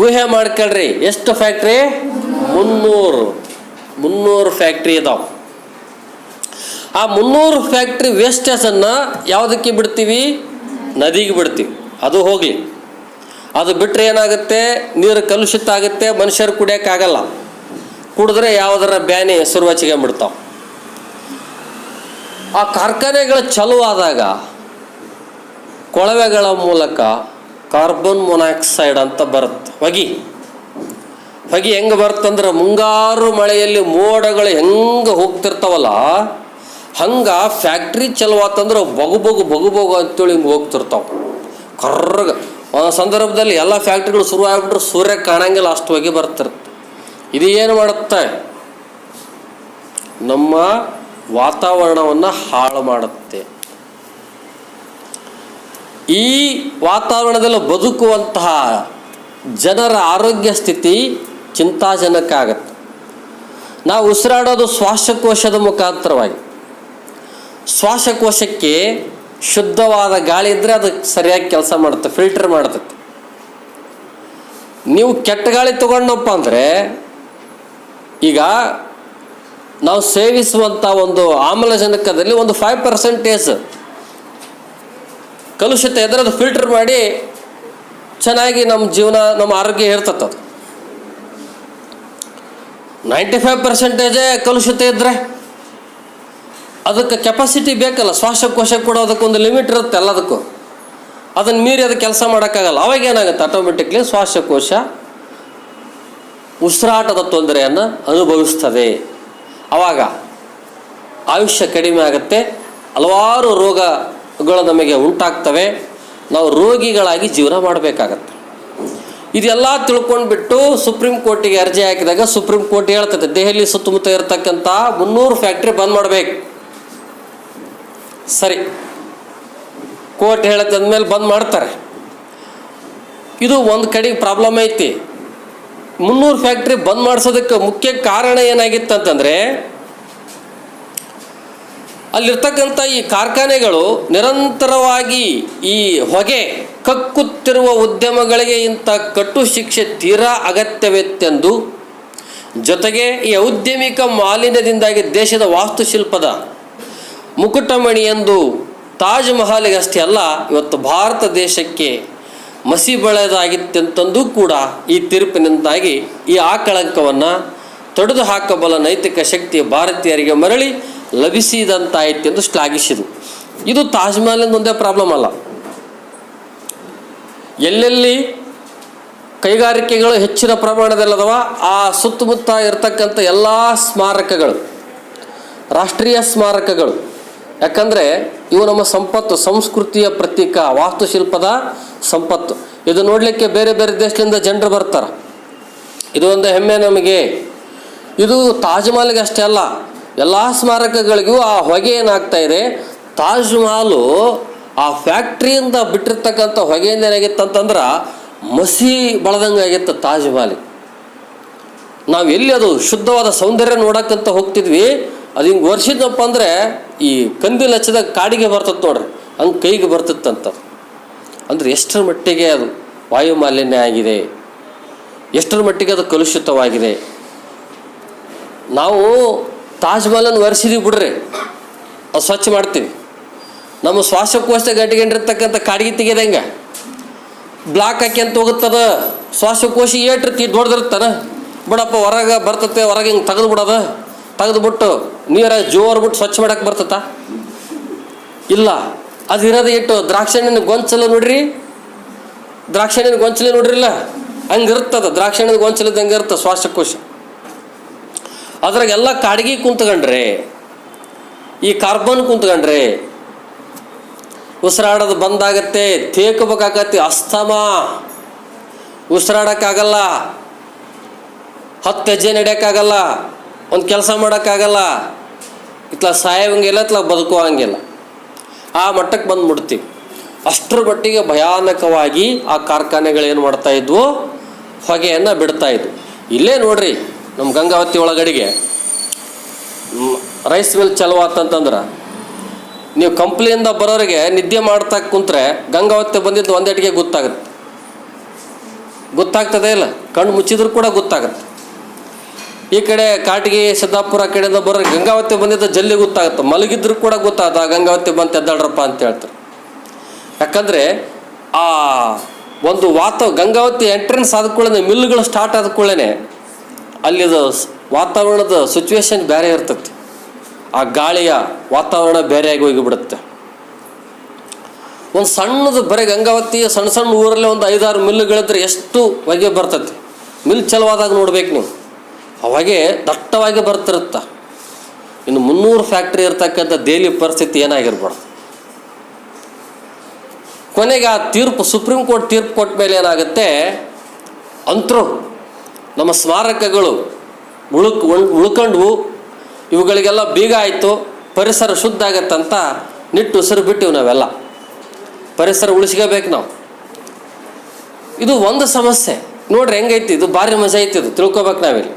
ಊಹೆ ಮಾಡ್ಕೊಳ್ರಿ. ಎಷ್ಟು ಫ್ಯಾಕ್ಟ್ರಿ? 300 ಫ್ಯಾಕ್ಟ್ರಿ ಇದಾವೆ. ಆ 300 ಫ್ಯಾಕ್ಟ್ರಿ ವೇಸ್ಟೇಜನ್ನು ಯಾವುದಕ್ಕೆ ಬಿಡ್ತೀವಿ? ನದಿಗೆ ಬಿಡ್ತೀವಿ. ಅದು ಹೋಗಲಿ. ಅದು ಬಿಟ್ಟರೆ ಏನಾಗುತ್ತೆ? ನೀರು ಕಲುಷಿತ ಆಗುತ್ತೆ, ಮನುಷ್ಯರು ಕುಡಿಯೋಕ್ಕಾಗಲ್ಲ. ಕುಡಿದ್ರೆ ಯಾವುದರ ಬ್ಯಾನಿ ಶುರುವಾಚಿಗೆ ಬಿಡ್ತಾವೆ. ಆ ಕಾರ್ಖಾನೆಗಳು ಚಾಲುವಾದಾಗ ಕೊಳವೆಗಳ ಮೂಲಕ ಕಾರ್ಬನ್ ಮೊನಾಕ್ಸೈಡ್ ಅಂತ ಬರುತ್ತೆ. ಹೊಗೆ ಹೆಂಗೆ ಬರುತ್ತಂದ್ರೆ, ಮುಂಗಾರು ಮಳೆಯಲ್ಲಿ ಮೋಡಗಳು ಹೆಂಗೆ ಹೋಗ್ತಿರ್ತಾವಲ್ಲ, ಹಂಗೆ ಫ್ಯಾಕ್ಟ್ರಿ ಚಲುವಾತಂದ್ರೆ ಬಗು ಅಂತೇಳಿ ಹಿಂಗೆ ಹೋಗ್ತಿರ್ತಾವೆ ಕರ್ರಗೆ. ಒಂದು ಸಂದರ್ಭದಲ್ಲಿ ಎಲ್ಲ ಫ್ಯಾಕ್ಟ್ರಿಗಳು ಶುರು ಆಗ್ಬಿಟ್ರೆ ಸೂರ್ಯ ಕಾಣಂಗಿಲ್ಲ, ಅಷ್ಟು ಹೊಗೆ ಬರ್ತಿರುತ್ತೆ. ಇದು ಏನು ಮಾಡುತ್ತೆ? ನಮ್ಮ ವಾತಾವರಣವನ್ನು ಹಾಳು ಮಾಡುತ್ತೆ. ಈ ವಾತಾವರಣದಲ್ಲಿ ಬದುಕುವಂತಹ ಜನರ ಆರೋಗ್ಯ ಸ್ಥಿತಿ ಚಿಂತಾಜನಕ ಆಗುತ್ತೆ. ನಾವು ಉಸಿರಾಡೋದು ಶ್ವಾಸಕೋಶದ ಮುಖಾಂತರವಾಗಿ. ಶ್ವಾಸಕೋಶಕ್ಕೆ ಶುದ್ಧವಾದ ಗಾಳಿ ಇದ್ದರೆ ಅದು ಸರಿಯಾಗಿ ಕೆಲಸ ಮಾಡುತ್ತೆ, ಫಿಲ್ಟರ್ ಮಾಡ್ತೈತೆ. ನೀವು ಕೆಟ್ಟ ಗಾಳಿ ತಗೊಂಡಪ್ಪ ಅಂದರೆ, ಈಗ ನಾವು ಸೇವಿಸುವಂಥ ಒಂದು ಆಮ್ಲಜನಕದಲ್ಲಿ ಒಂದು 5% ಕಲುಷಿತ ಇದ್ದರೆ ಅದು ಫಿಲ್ಟರ್ ಮಾಡಿ ಚೆನ್ನಾಗಿ ನಮ್ಮ ಜೀವನ, ನಮ್ಮ ಆರೋಗ್ಯ ಇರ್ತದೆ. ಅದು 95% ಕಲುಷಿತ ಇದ್ದರೆ ಅದಕ್ಕೆ ಕೆಪಾಸಿಟಿ ಬೇಕಲ್ಲ. ಶ್ವಾಸಕೋಶ ಕೂಡ ಅದಕ್ಕೊಂದು ಲಿಮಿಟ್ ಇರುತ್ತೆ ಎಲ್ಲದಕ್ಕೂ. ಅದನ್ನು ಮೀರಿ ಅದು ಕೆಲಸ ಮಾಡೋಕ್ಕಾಗಲ್ಲ. ಅವಾಗ ಏನಾಗುತ್ತೆ? ಆಟೋಮೆಟಿಕ್ಲಿ ಶ್ವಾಸಕೋಶ ಉಸಿರಾಟದ ತೊಂದರೆಯನ್ನು ಅನುಭವಿಸ್ತದೆ. ಆವಾಗ ಆಯುಷ್ಯ ಕಡಿಮೆ ಆಗುತ್ತೆ, ಹಲವಾರು ರೋಗಗಳು ನಮಗೆ ಉಂಟಾಗ್ತವೆ, ನಾವು ರೋಗಿಗಳಾಗಿ ಜೀವನ ಮಾಡಬೇಕಾಗತ್ತೆ. ಇದೆಲ್ಲ ತಿಳ್ಕೊಂಡ್ಬಿಟ್ಟು ಸುಪ್ರೀಂ ಕೋರ್ಟಿಗೆ ಅರ್ಜಿ ಹಾಕಿದಾಗ ಸುಪ್ರೀಂ ಕೋರ್ಟ್ ಹೇಳ್ತದೆ ದೆಹಲಿ ಸುತ್ತಮುತ್ತ ಇರತಕ್ಕಂಥ 300 ಫ್ಯಾಕ್ಟ್ರಿ ಬಂದ್ ಮಾಡಬೇಕು. ಸರಿ, ಕೋರ್ಟ್ ಹೇಳುತ್ತೆ ಅಂದಮೇಲೆ ಬಂದ್ ಮಾಡ್ತಾರೆ. ಇದು ಒಂದು ಕಡೆಗೆ ಪ್ರಾಬ್ಲಮ್ ಐತಿ. 300 ಫ್ಯಾಕ್ಟ್ರಿ ಬಂದ್ ಮಾಡಿಸೋದಕ್ಕೆ ಮುಖ್ಯ ಕಾರಣ ಏನಾಗಿತ್ತಂತಂದರೆ, ಅಲ್ಲಿರ್ತಕ್ಕಂಥ ಈ ಕಾರ್ಖಾನೆಗಳು ನಿರಂತರವಾಗಿ ಈ ಹೊಗೆ ಕಕ್ಕುತ್ತಿರುವ ಉದ್ಯಮಗಳಿಗೆ ಇಂಥ ಕಟ್ಟು ಶಿಕ್ಷೆ ತೀರಾ ಅಗತ್ಯವಿತ್ತೆಂದು, ಜೊತೆಗೆ ಈ ಔದ್ಯಮಿಕ ಮಾಲಿನ್ಯದಿಂದಾಗಿ ದೇಶದ ವಾಸ್ತುಶಿಲ್ಪದ ಮುಕುಟಮಣಿ ಎಂದು ತಾಜ್ ಮಹಲ್ಗಷ್ಟೇ ಅಲ್ಲ, ಇವತ್ತು ಭಾರತ ದೇಶಕ್ಕೆ ಮಸಿ ಬೆಳೆದಾಗಿತ್ತೆಂತಂದು ಕೂಡ ಈ ತೀರ್ಪಿನಿಂದಾಗಿ ಈ ಆಕಳಂಕವನ್ನು ತೊಡೆದು ಹಾಕಬಲ್ಲ ನೈತಿಕ ಶಕ್ತಿ ಭಾರತೀಯರಿಗೆ ಮರಳಿ ಲಭಿಸಿದಂತಾಯಿತೆಂದು ಶ್ಲಾಘಿಸಿದರು. ಇದು ತಾಜ್ ಮಹಲಿಂದ ಒಂದೇ ಪ್ರಾಬ್ಲಮ್ ಅಲ್ಲ. ಎಲ್ಲೆಲ್ಲಿ ಕೈಗಾರಿಕೆಗಳು ಹೆಚ್ಚಿನ ಪ್ರಮಾಣದಲ್ಲದವ ಆ ಸುತ್ತಮುತ್ತ ಇರತಕ್ಕಂಥ ಎಲ್ಲ ಸ್ಮಾರಕಗಳು ರಾಷ್ಟ್ರೀಯ ಸ್ಮಾರಕಗಳು. ಯಾಕಂದರೆ ಇವು ನಮ್ಮ ಸಂಪತ್ತು, ಸಂಸ್ಕೃತಿಯ ಪ್ರತೀಕ, ವಾಸ್ತುಶಿಲ್ಪದ ಸಂಪತ್ತು. ಇದು ನೋಡಲಿಕ್ಕೆ ಬೇರೆ ಬೇರೆ ದೇಶದಿಂದ ಜನರು ಬರ್ತಾರೆ. ಇದು ಒಂದು ಹೆಮ್ಮೆ ನಮಗೆ. ಇದು ತಾಜ್ ಮಹಲ್ಗೆ ಅಷ್ಟೇ ಅಲ್ಲ, ಎಲ್ಲ ಸ್ಮಾರಕಗಳಿಗೂ ಆ ಹೊಗೆ ಏನಾಗ್ತಾ ಇದೆ. ತಾಜ್ ಮಹಲು ಆ ಫ್ಯಾಕ್ಟ್ರಿಯಿಂದ ಬಿಟ್ಟಿರ್ತಕ್ಕಂಥ ಹೊಗೆಯಿಂದ ಏನಾಗಿತ್ತಂತಂದ್ರೆ ಮಸಿ ಬಳದಂಗೆ ಆಗಿತ್ತು ತಾಜ್ ಮಹಲ್. ನಾವು ಎಲ್ಲಿ ಅದು ಶುದ್ಧವಾದ ಸೌಂದರ್ಯ ನೋಡಕ್ಕಂತ ಹೋಗ್ತಿದ್ವಿ, ಅದು ಹಿಂಗೆ ವರ್ಷಿದ್ನಪ್ಪ ಅಂದರೆ ಈ ಕಂದಿಲ್ ಹಚ್ಚಿದಾಗ ಕಾಡಿಗೆ ಬರ್ತದೆ ನೋಡ್ರಿ, ಹಂಗೆ ಕೈಗೆ ಬರ್ತಿತ್ತಂತ. ಅಂದರೆ ಎಷ್ಟರ ಮಟ್ಟಿಗೆ ಅದು ವಾಯು ಮಾಲಿನ್ಯ ಆಗಿದೆ, ಎಷ್ಟರ ಮಟ್ಟಿಗೆ ಅದು ಕಲುಷಿತವಾಗಿದೆ. ನಾವು ತಾಜ್ ಮಹಲನ್ನು ಒರೆಸಿದೀವಿ ಬಿಡ್ರಿ, ಅದು ಸ್ವಚ್ಛ ಮಾಡ್ತೀವಿ. ನಮ್ಮ ಶ್ವಾಸಕೋಶ ಗಟ್ಟಿಗಿರ್ತಕ್ಕಂಥ ಕಾಡಿಗೆ ತೆಗೆದಂಗೆ ಬ್ಲಾಕ್ ಹಾಕಿ ಅಂತ ಹೋಗುತ್ತದ. ಶ್ವಾಸಕೋಶ ಏಟಿರ್ತಿ ದೊಡ್ಡದಿರ್ತಾನೆ, ಬಿಡಪ್ಪ ಹೊರಗೆ ಬರ್ತತೆ, ಹೊರಗೆ ಹಿಂಗೆ ತೆಗೆದು ಬಿಡೋದು, ತೆಗೆದುಬಿಟ್ಟು ನೀರಾಗಿ ಜೋರು ಬಿಟ್ಟು ಸ್ವಚ್ಛ ಮಾಡಕ್ಕೆ ಬರ್ತತ? ಇಲ್ಲ. ಅದು ಇರೋದು ಇಟ್ಟು ದ್ರಾಕ್ಷಿ ಹಣ್ಣಿನ ಗೊಂಚಲು ನೋಡ್ರಿ, ದ್ರಾಕ್ಷಿ ಹಣ್ಣಿನ ಗೊಂಚಲು ನೋಡ್ರಿಲ್ಲ, ಹಂಗಿರ್ತದ. ದ್ರಾಕ್ಷಿ ಹಣ್ಣಿನ ಗೊಂಚಲದ ಹಂಗೆ ಇರ್ತದೆ ಶ್ವಾಸಕೋಶ. ಅದ್ರಾಗೆಲ್ಲ ಕಾಡಿಗೆ ಕುಂತ್ಕೊಂಡ್ರೆ, ಈ ಕಾರ್ಬನ್ ಕುಂತ್ಕೊಂಡ್ರೆ ಉಸಿರಾಡೋದು ಬಂದಾಗತ್ತೆ, ತೇಕಬೇಕಾಗತ್ತೆ, ಅಸ್ತಮಾ, ಉಸಿರಾಡೋಕ್ಕಾಗಲ್ಲ, 10 ಹೆಜ್ಜೆ ನಡೆಯೋಕ್ಕಾಗಲ್ಲ, ಒಂದು ಕೆಲಸ ಮಾಡೋಕ್ಕಾಗಲ್ಲ, ಇತ್ಲ ಸಾಯೋಂಗಿಲ್ಲ, ಇತ್ಲ ಬದುಕುವಂಗಿಲ್ಲ. ಆ ಮಟ್ಟಕ್ಕೆ ಬಂದು ಮುಡ್ತೀವಿ. ಅಷ್ಟರ ಮಟ್ಟಿಗೆ ಭಯಾನಕವಾಗಿ ಆ ಕಾರ್ಖಾನೆಗಳೇನು ಮಾಡ್ತಾ ಇದ್ವು, ಹೊಗೆಯನ್ನು ಬಿಡ್ತಾ ಇದ್ವು. ಇಲ್ಲೇ ನೋಡ್ರಿ, ನಮ್ಮ ಗಂಗಾವತಿ ಒಳಗಡೆಗೆ ರೈಸ್ ಮಿಲ್ ಚಲವಾತಂತಂದ್ರೆ ನೀವು ಕಂಪ್ನಿಯಿಂದ ಬರೋರಿಗೆ ನಿದ್ದೆ ಮಾಡ್ತಾ ಕುಂತ್ರೆ ಗಂಗಾವತಿ ಬಂದಿದ್ದು ಒಂದೇಟಿಗೆ ಗೊತ್ತಾಗ್ತದೆ ಇಲ್ಲ, ಕಣ್ಣು ಮುಚ್ಚಿದ್ರು ಕೂಡ ಗೊತ್ತಾಗುತ್ತೆ. ಈ ಕಡೆ ಕಾಟಿಗೆ ಸಿದ್ದಾಪುರ ಕಡೆಯಿಂದ ಬರೋರಿಗೆ ಗಂಗಾವತಿ ಬಂದಿದ್ದು ಜಲ್ದಿ ಗೊತ್ತಾಗುತ್ತೆ, ಮಲಗಿದ್ರು ಕೂಡ ಗೊತ್ತಾಗುತ್ತೆ ಗಂಗಾವತಿ ಬಂತು ಎದ್ದಾಳ್ರಪ್ಪ ಅಂತ ಹೇಳ್ತಾರೆ. ಯಾಕಂದರೆ ಆ ಒಂದು ಗಂಗಾವತಿ ಎಂಟ್ರೆನ್ಸ್ ಆದ ಕೂಡಲೇ, ಮಿಲ್ಗಳು ಸ್ಟಾರ್ಟ್ ಆದ ಕೂಡಲೇ ಅಲ್ಲಿದು ವಾತಾವರಣದ ಸಿಚುವೇಶನ್ ಬೇರೆ ಇರ್ತೈತಿ. ಆ ಗಾಳಿಯ ವಾತಾವರಣ ಬೇರೆಯಾಗಿ ಹೋಗಿಬಿಡುತ್ತೆ. ಒಂದು ಸಣ್ಣದು ಬರೀ ಗಂಗಾವತಿಯ ಸಣ್ಣ ಸಣ್ಣ ಊರಲ್ಲೇ ಒಂದು 5-6 ಮಿಲ್ಗಳಿದ್ರೆ ಎಷ್ಟು ಹೊಗೆ ಬರ್ತೈತಿ. ಮಿಲ್ ಚಲವಾದಾಗ ನೋಡ್ಬೇಕು ನೀವು, ಅವಾಗೆ ದಟ್ಟವಾಗಿ ಬರ್ತಿರುತ್ತ. ಇನ್ನು 300 ಫ್ಯಾಕ್ಟ್ರಿ ಇರ್ತಕ್ಕಂಥ ದೆಹಲಿ ಪರಿಸ್ಥಿತಿ ಏನಾಗಿರ್ಬಾರ್ದು. ಕೊನೆಗೆ ಆ ತೀರ್ಪು, ಸುಪ್ರೀಂ ಕೋರ್ಟ್ ತೀರ್ಪು ಕೊಟ್ಟ ಮೇಲೆ ಏನಾಗುತ್ತೆ, ಅಂತರೂ ನಮ್ಮ ಸ್ಮಾರಕಗಳು ಉಳ್ಕೊಂಡ್ವು, ಇವುಗಳಿಗೆಲ್ಲ ಬೀಗ ಆಯಿತು, ಪರಿಸರ ಶುದ್ಧ ಆಗತ್ತಂತ ನಿಟ್ಟು ಉಸಿರು ಬಿಟ್ಟಿವು. ನಾವೆಲ್ಲ ಪರಿಸರ ಉಳಿಸ್ಕೋಬೇಕು ನಾವು. ಇದು ಒಂದು ಸಮಸ್ಯೆ ನೋಡ್ರಿ, ಹೆಂಗೈತಿ ಇದು, ಭಾರಿ ಮಜಾ ಐತಿ, ಇದು ತಿಳ್ಕೊಬೇಕು ನಾವಿಲ್ಲಿ.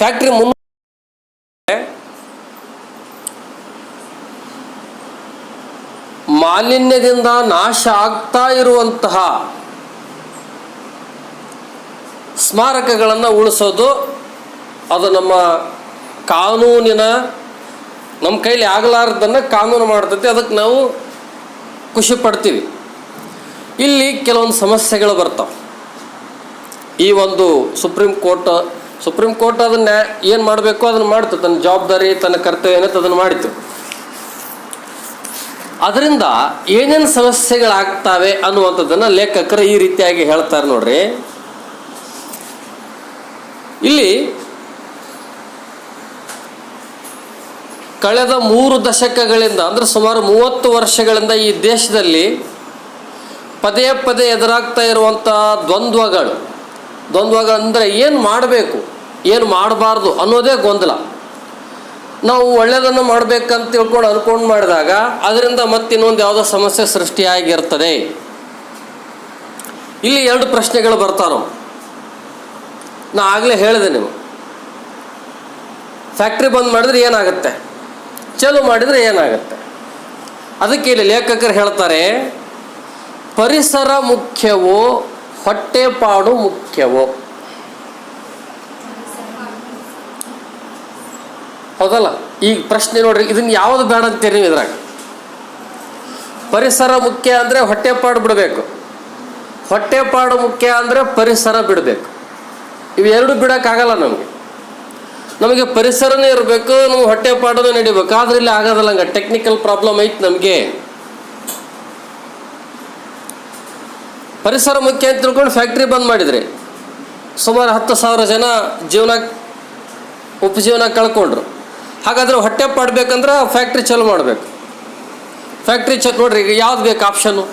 ಫ್ಯಾಕ್ಟ್ರಿ ಮಾಲಿನ್ಯದಿಂದ ನಾಶ ಆಗ್ತಾ ಇರುವಂತಹ ಸ್ಮಾರಕಗಳನ್ನು ಉಳಿಸೋದು, ಅದು ನಮ್ಮ ಕಾನೂನಿನ, ನಮ್ಮ ಕೈಲಿ ಆಗಲಾರ್ದನ್ನು ಕಾನೂನು ಮಾಡ್ತೈತಿ, ಅದಕ್ಕೆ ನಾವು ಖುಷಿ ಪಡ್ತೀವಿ. ಇಲ್ಲಿ ಕೆಲವೊಂದು ಸಮಸ್ಯೆಗಳು ಬರ್ತಾವೆ. ಈ ಒಂದು ಸುಪ್ರೀಂ ಕೋರ್ಟ್ ಅದನ್ನು ಏನು ಮಾಡಬೇಕು ಅದನ್ನು ಮಾಡ್ತು, ತನ್ನ ಜವಾಬ್ದಾರಿ, ತನ್ನ ಕರ್ತವ್ಯ ಏನಂತ ಅದನ್ನು ಮಾಡಿತು. ಅದರಿಂದ ಏನೇನು ಸಮಸ್ಯೆಗಳಾಗ್ತವೆ ಅನ್ನುವಂಥದ್ದನ್ನು ಲೇಖಕರು ಈ ರೀತಿಯಾಗಿ ಹೇಳ್ತಾರೆ ನೋಡ್ರಿ. ಇಲ್ಲಿ ಕಳೆದ 3 ದಶಕಗಳಿಂದ ಅಂದರೆ ಸುಮಾರು 30 ವರ್ಷಗಳಿಂದ ಈ ದೇಶದಲ್ಲಿ ಪದೇ ಪದೇ ಎದುರಾಗ್ತಾ ಇರುವಂಥ ದ್ವಂದ್ವಗಳು ಅಂದರೆ ಏನು ಮಾಡಬೇಕು ಏನು ಮಾಡಬಾರ್ದು ಅನ್ನೋದೇ ಗೊಂದಲ. ನಾವು ಒಳ್ಳೆಯದನ್ನು ಮಾಡಬೇಕಂತ ಅನ್ಕೊಂಡು ಮಾಡಿದಾಗ ಅದರಿಂದ ಮತ್ತಿನ್ನೊಂದು ಯಾವುದೋ ಸಮಸ್ಯೆ ಸೃಷ್ಟಿಯಾಗಿರ್ತದೆ. ಇಲ್ಲಿ 2 ಪ್ರಶ್ನೆಗಳು ಬರ್ತಾವೆ. ನಾ ಆಗಲೇ ಹೇಳಿದೆ, ನೀವು ಫ್ಯಾಕ್ಟ್ರಿ ಬಂದ್ ಮಾಡಿದ್ರೆ ಏನಾಗುತ್ತೆ, ಚಾಲು ಮಾಡಿದರೆ ಏನಾಗುತ್ತೆ. ಅದಕ್ಕೆ ಇಲ್ಲಿ ಲೇಖಕರು ಹೇಳ್ತಾರೆ, ಪರಿಸರ ಮುಖ್ಯವೋ ಹೊಟ್ಟೆಪಾಡು ಮುಖ್ಯವೋ? ಹೌದಲ್ಲ? ಈಗ ಪ್ರಶ್ನೆ ನೋಡ್ರಿ, ಇದನ್ನು ಯಾವುದು ಬೇಡ ಅಂತೀರಿ ನೀವು? ಇದ್ರಾಗ ಪರಿಸರ ಮುಖ್ಯ ಅಂದರೆ ಹೊಟ್ಟೆಪಾಡು ಬಿಡಬೇಕು, ಹೊಟ್ಟೆಪಾಡು ಮುಖ್ಯ ಅಂದರೆ ಪರಿಸರ ಬಿಡಬೇಕು. ಇವೆರಡು ಬಿಡೋಕ್ಕಾಗಲ್ಲ ನಮಗೆ ಪರಿಸರನೇ ಇರಬೇಕು, ನಮ್ಗೆ ಹೊಟ್ಟೆಪಾಡೂ ನಡಿಬೇಕು. ಆದ್ರೆ ಇಲ್ಲಿ ಆಗೋದಲ್ಲ, ಹಂಗೆ ಟೆಕ್ನಿಕಲ್ ಪ್ರಾಬ್ಲಮ್ ಐತೆ ನಮಗೆ. ಪರಿಸರ ಮುಖ್ಯ ಅಂತ ತಿಳ್ಕೊಂಡು ಫ್ಯಾಕ್ಟ್ರಿ ಬಂದ್ ಮಾಡಿದ್ರಿ, ಸುಮಾರು 10,000 ಜನ ಉಪಜೀವನ ಕಳ್ಕೊಂಡ್ರು. ಹಾಗಾದ್ರೆ ಹೊಟ್ಟೆ ಪಾಡ್ಬೇಕಂದ್ರೆ ಫ್ಯಾಕ್ಟ್ರಿ ಚಾಲು ಮಾಡಬೇಕು. ಫ್ಯಾಕ್ಟ್ರಿ ನೋಡ್ರಿ, ಈಗ ಯಾವ್ದು ಬೇಕು ಆಪ್ಷನ್ನು?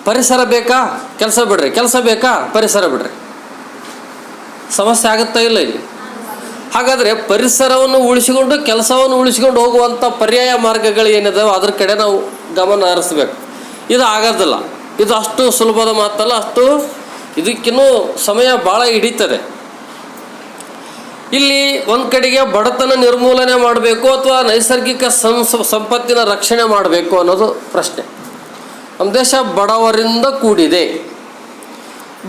ಪರಿಸರ ಬೇಕಾ, ಕೆಲಸ ಬಿಡ್ರಿ, ಕೆಲಸ ಬೇಕಾ, ಪರಿಸರ ಬಿಡ್ರಿ. ಸಮಸ್ಯೆ ಆಗುತ್ತಾ ಇಲ್ಲ ಇಲ್ಲಿ? ಹಾಗಾದರೆ ಪರಿಸರವನ್ನು ಉಳಿಸಿಕೊಂಡು ಕೆಲಸವನ್ನು ಉಳಿಸಿಕೊಂಡು ಹೋಗುವಂಥ ಪರ್ಯಾಯ ಮಾರ್ಗಗಳು ಏನಿದಾವೆ ಅದ್ರ ಕಡೆ ನಾವು ಗಮನ ಹರಿಸ್ಬೇಕು. ಇದು ಆಗೋದಿಲ್ಲ, ಇದು ಅಷ್ಟು ಸುಲಭದ ಮಾತಲ್ಲ, ಅಷ್ಟು ಇದಕ್ಕಿನ್ನೂ ಸಮಯ ಭಾಳ ಹಿಡಿತದೆ. ಇಲ್ಲಿ ಒಂದು ಕಡೆಗೆ ಬಡತನ ನಿರ್ಮೂಲನೆ ಮಾಡಬೇಕು ಅಥವಾ ನೈಸರ್ಗಿಕ ಸಂಪತ್ತಿನ ರಕ್ಷಣೆ ಮಾಡಬೇಕು ಅನ್ನೋದು ಪ್ರಶ್ನೆ. ನಮ್ಮ ದೇಶ ಬಡವರಿಂದ ಕೂಡಿದೆ.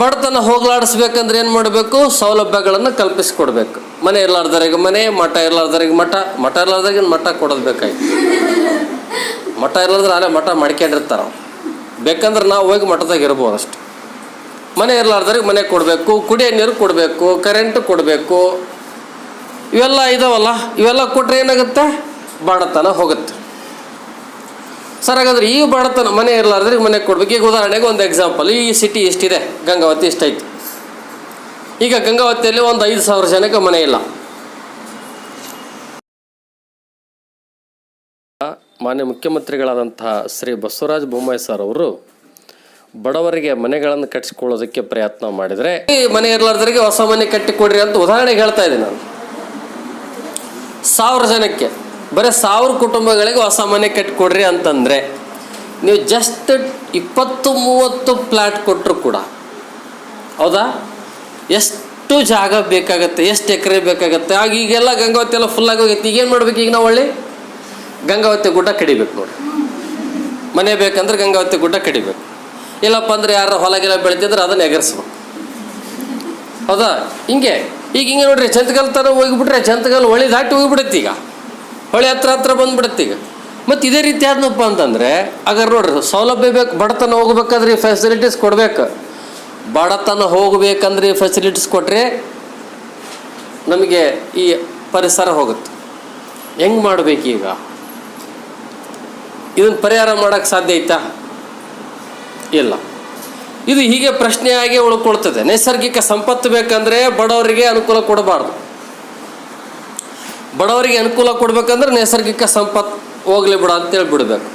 ಬಡತನ ಹೋಗಲಾಡಿಸ್ಬೇಕಂದ್ರೆ ಏನು ಮಾಡಬೇಕು? ಸೌಲಭ್ಯಗಳನ್ನು ಕಲ್ಪಿಸಿಕೊಡ್ಬೇಕು. ಮನೆ ಇರ್ಲಾರ್ದವರಿಗೆ ಮನೆ, ಮಠ ಇರ್ಲಾರ್ದವರಿಗೆ ಮಠ ಇರ್ಲಾರ್ದವ್ರಿಗೆ ಮಠ ಕೊಡೋದು ಬೇಕಾಯ್ತು. ಮಠ ಇರ್ಲಾರ್ದ್ರೆ ಅಲ್ಲೇ ಮಠ ಮಾಡ್ಕೊಂಡಿರ್ತಾರೆ. ಬೇಕಂದ್ರೆ ನಾವು ಹೋಗಿ ಮಠದಾಗ ಇರ್ಬೋದು ಅಷ್ಟು. ಮನೆ ಇರ್ಲಾರ್ದವ್ರಿಗೆ ಮನೆ ಕೊಡಬೇಕು, ಕುಡಿಯೋ ನೀರು ಕೊಡಬೇಕು, ಕರೆಂಟ್ ಕೊಡಬೇಕು. ಇವೆಲ್ಲ ಇದಾವಲ್ಲ, ಇವೆಲ್ಲ ಕೊಟ್ಟರೆ ಏನಾಗುತ್ತೆ? ಬಡತನ ಹೋಗುತ್ತೆ. ಸರ್, ಹಾಗಾದ್ರೆ ಈ ಬಡತನ ಮನೆ ಇರಲಾರ್ದ್ರಿಗೆ ಮನೆ ಕೊಡ್ಬೇಕು. ಈಗ ಉದಾಹರಣೆಗೆ ಒಂದು ಎಕ್ಸಾಂಪಲ್, ಈ ಸಿಟಿ ಇಷ್ಟಿದೆ, ಗಂಗಾವತಿ ಇಷ್ಟೈತಿ. ಈಗ ಗಂಗಾವತಿಯಲ್ಲಿ ಒಂದು 5,000 ಜನಕ್ಕೆ ಮನೆ ಇಲ್ಲ. ಮಾನ್ಯ ಮುಖ್ಯಮಂತ್ರಿಗಳಾದಂತಹ ಶ್ರೀ ಬಸವರಾಜ ಬೊಮ್ಮಾಯಿ ಸರ್ ಅವರು ಬಡವರಿಗೆ ಮನೆಗಳನ್ನು ಕಟ್ಟಿಸಿಕೊಳ್ಳೋದಕ್ಕೆ ಪ್ರಯತ್ನ ಮಾಡಿದರೆ, ಈ ಮನೆ ಇರಲಾರ್ದರಿಗೆ ಹೊಸ ಮನೆ ಕಟ್ಟಿಕೊಡ್ರಿ ಅಂತ ಉದಾಹರಣೆಗೆ ಹೇಳ್ತಾ ಇದ್ದೀನಿ ನಾನು. 1000 ಜನಕ್ಕೆ, ಬರೀ 1000 ಕುಟುಂಬಗಳಿಗೆ ಹೊಸ ಮನೆ ಕಟ್ಟಿಕೊಡ್ರಿ ಅಂತಂದರೆ ನೀವು ಜಸ್ಟ್ 20-30 ಫ್ಲ್ಯಾಟ್ ಕೊಟ್ಟರು ಕೂಡ, ಹೌದಾ, ಎಷ್ಟು ಜಾಗ ಬೇಕಾಗತ್ತೆ, ಎಷ್ಟು ಎಕರೆ ಬೇಕಾಗತ್ತೆ. ಆಗ ಈಗೆಲ್ಲ ಗಂಗಾವತಿ ಎಲ್ಲ ಫುಲ್ಲಾಗಿ ಹೋಗೈತಿ. ಈಗೇನು ಮಾಡ್ಬೇಕು? ಈಗ ನಾವು ಒಳ್ಳೆ ಗಂಗಾವತಿ ಗುಡ್ಡ ಕಡಿಬೇಕು ನೋಡಿ. ಮನೆ ಬೇಕಂದ್ರೆ ಗಂಗಾವತಿ ಗುಡ್ಡ ಕಡಿಬೇಕು. ಇಲ್ಲಪ್ಪ ಅಂದ್ರೆ ಯಾರು ಹೊಲಗೆಲ್ಲ ಬೆಳೆದಿದ್ರೆ ಅದನ್ನು ಎಗರಿಸ್ಬೇಕು. ಹೌದಾ? ಹಿಂಗೆ ನೋಡ್ರಿ, ಜಂತಗಲ್ ತನಕ ಹೋಗಿಬಿಟ್ರೆ ಜಂತಗಲ್ ಹೊಳಿ ದಾಟಿ ಹೋಗಿಬಿಡುತ್ತೆ. ಈಗ ಹೊಳೆ ಹತ್ರ ಬಂದ್ಬಿಡುತ್ತೆ. ಈಗ ಮತ್ತು ಇದೇ ರೀತಿ ಆದ್ನಪ್ಪ ಅಂತಂದರೆ, ಹಾಗಾದ್ರೆ ನೋಡ್ರಿ, ಸೌಲಭ್ಯ ಬೇಕು. ಬಡತನ ಹೋಗ್ಬೇಕಾದ್ರೆ ಫೆಸಿಲಿಟೀಸ್ ಕೊಡ್ಬೇಕು. ಬಡತನ ಹೋಗ್ಬೇಕಂದ್ರೆ ಫೆಸಿಲಿಟೀಸ್ ಕೊಟ್ಟರೆ ನಮಗೆ ಈ ಪರಿಸರ ಹೋಗುತ್ತೆ. ಹೆಂಗೆ ಮಾಡಬೇಕು? ಈಗ ಇದನ್ನು ಪರಿಹಾರ ಮಾಡೋಕ್ಕೆ ಸಾಧ್ಯ ಐತಾ? ಇಲ್ಲ. ಇದು ಹೀಗೆ ಪ್ರಶ್ನೆಯಾಗಿ ಉಳ್ಕೊಳ್ತದೆ. ನೈಸರ್ಗಿಕ ಸಂಪತ್ತು ಬೇಕಂದ್ರೆ ಬಡವರಿಗೆ ಅನುಕೂಲ ಕೊಡಬಾರ್ದು. ಬಡವರಿಗೆ ಅನುಕೂಲ ಕೊಡ್ಬೇಕಂದ್ರೆ ನೈಸರ್ಗಿಕ ಸಂಪತ್ತು ಹೋಗ್ಲಿ ಬಿಡ ಅಂತೇಳಿ ಬಿಡಬೇಕು.